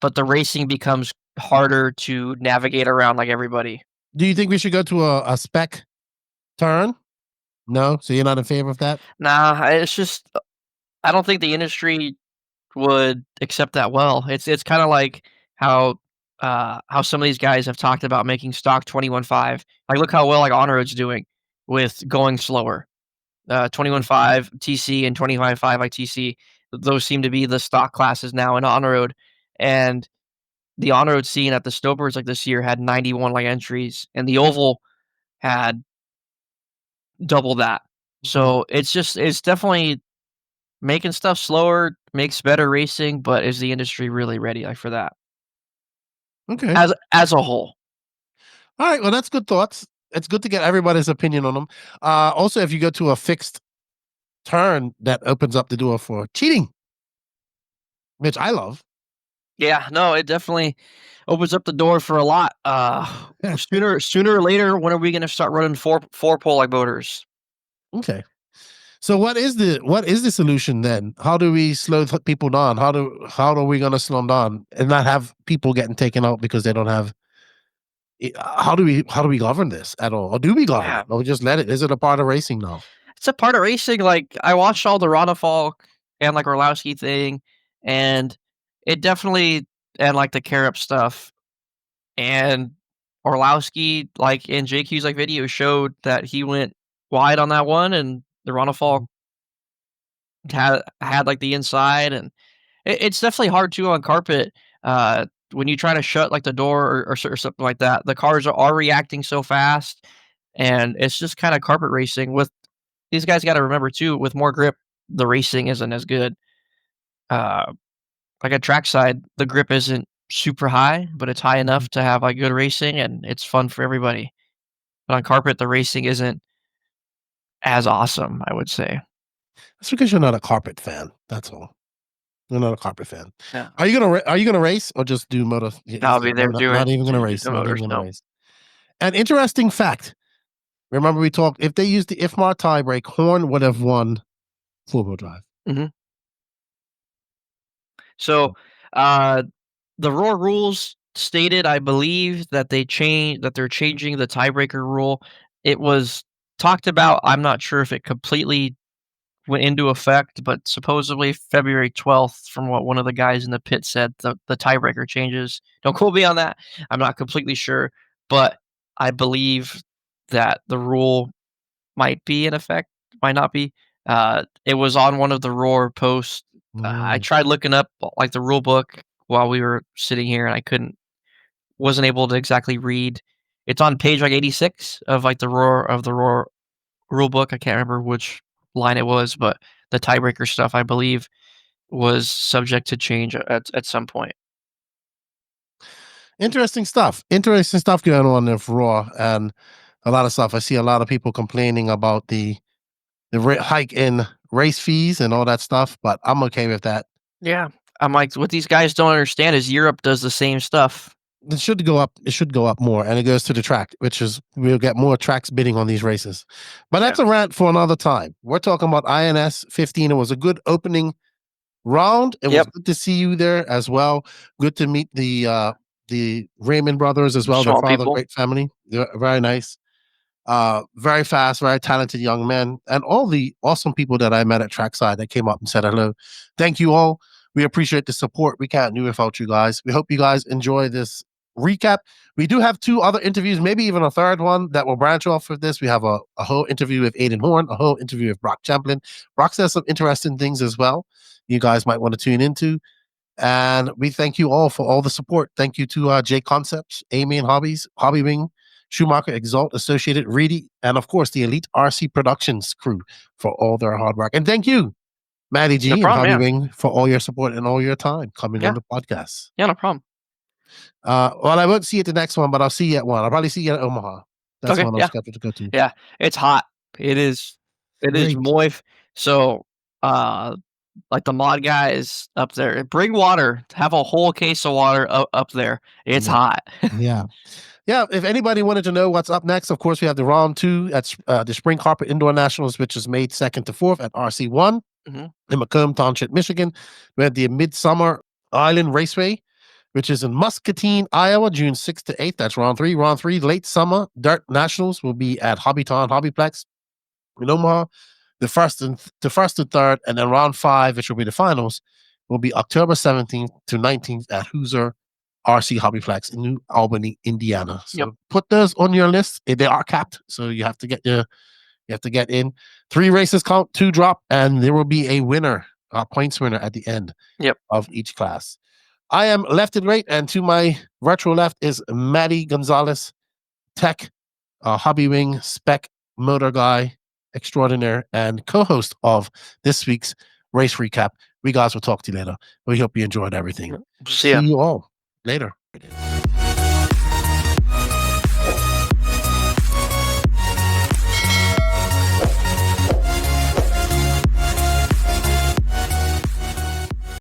B: But the racing becomes harder to navigate around like everybody.
A: Do you think we should go to a spec turn? No? So you're not in favor of that?
B: Nah, it's just I don't think the industry would accept that well. It's kind of like how some of these guys have talked about making stock 21.5. Like look how well like On Road's doing with going slower. 21.5 TC and 25.5 like TC. Those seem to be the stock classes now in On Road. And the On Road scene at the Stopers like this year had 91 like entries, and the Oval had double that. So it's definitely making stuff slower makes better racing, but is the industry really ready like for that?
A: Okay.
B: As a whole.
A: All right. Well, that's good thoughts. It's good to get everybody's opinion on them. Also, if you go to a fixed turn, that opens up the door for cheating, which I love.
B: Yeah, no, it definitely opens up the door for a lot. Sooner or later, when are we going to start running four pole like motors?
A: Okay. So what is the solution then? How do we slow people down? How are we going to slow them down and not have people getting taken out because they don't have? How do we govern this at all? Or do we govern it? Or we just let it? Is it a part of racing now?
B: It's a part of racing. Like I watched all the Rana Falk and like Orlowski thing, and it definitely and like the Carup stuff, and Orlowski like in JQ's like video showed that he went wide on that one, and the Rana Falk had like the inside, and it's definitely hard to on carpet. When you try to shut like the door or something like that, the cars are reacting so fast, and it's just kind of carpet racing. With these guys, got to remember too, with more grip, the racing isn't as good. Like at trackside, the grip isn't super high, but it's high enough to have like good racing, and it's fun for everybody. But on carpet, the racing isn't as awesome, I would say.
A: That's because you're not a carpet fan. That's all. You're not a carpet fan.
B: Yeah.
A: Are you gonna race or just do motor?
B: I'll be there doing.
A: Not even gonna race. Not even gonna race. An interesting fact. Remember we talked. If they used the IFMAR tiebreak, Horne would have won 4-wheel drive.
B: Mm-hmm. So, the raw rules stated, I believe, that they're changing the tiebreaker rule. It was talked about. I'm not sure if it completely went into effect, but supposedly February 12th, from what one of the guys in the pit said, the tiebreaker changes. Don't quote me on that. I'm not completely sure, but I believe that the rule might be in effect, might not be. It was on one of the Roar posts. I tried looking up like the rule book while we were sitting here, and wasn't able to exactly read. It's on page like 86 of like the Roar rule book. I can't remember which line it was, but the tiebreaker stuff I believe was subject to change at some point.
A: Interesting stuff. Interesting stuff going on in Raw, and a lot of stuff. I see a lot of people complaining about the hike in race fees and all that stuff, but I'm okay with that.
B: Yeah, I'm like, what these guys don't understand is Europe does the same stuff.
A: It should go up. It should go up more, and it goes to the track, which is we'll get more tracks bidding on these races. But that's a rant for another time. We're talking about INS 15. It was a good opening round. It was good to see you there as well. Good to meet the Raymond brothers as well. Their father, great family. They're very nice. Very fast, very talented young men, and all the awesome people that I met at Trackside that came up and said hello. Thank you all. We appreciate the support. We can't do without you guys. We hope you guys enjoy this recap. We do have 2 other interviews, maybe even a third one that will branch off of this. We have a whole interview with Aiden Horne, a whole interview with Brock Champlin. Brock says some interesting things as well. You guys might want to tune into. And we thank you all for all the support. Thank you to JConcepts, Amy and Hobbies, HobbyWing, Schumacher, Exalt, Associated, Reedy, and of course the Elite RC Productions crew for all their hard work. And thank you, Matty G and HobbyWing, for all your support and all your time coming on the podcast.
B: Yeah, no problem.
A: Well, I won't see you at the next one, but I'll see you at one. I'll probably see you at Omaha. That's one I'm scheduled to go to.
B: Yeah, it's hot. It is moist. So, like the mod guys up there, bring water. Have a whole case of water up there. It's hot.
A: Yeah. If anybody wanted to know what's up next, of course, we have the round 2 at the Spring Carpet Indoor Nationals, which is May 2nd to 4th at RC1 in Macomb Township, Michigan. We have the Midsummer Island Raceway, which is in Muscatine, Iowa, June 6th to 8th. That's round 3. Round 3, Late Summer Dirt Nationals will be at Hobbytown Hobbyplex in Omaha. The first and third, and then round 5, which will be the finals, will be October 17th to 19th at Hoosier RC Hobbyplex in New Albany, Indiana. So put those on your list. They are capped, so you have to get in. 3 races count, 2 drop, and there will be a winner, a points winner at the end of each class. I am left and right, and to my virtual left is Matty Gonzalez, tech, HobbyWing, spec, motor guy extraordinaire, and co-host of this week's race recap. We guys will talk to you later. We hope you enjoyed everything.
B: See
A: you all later.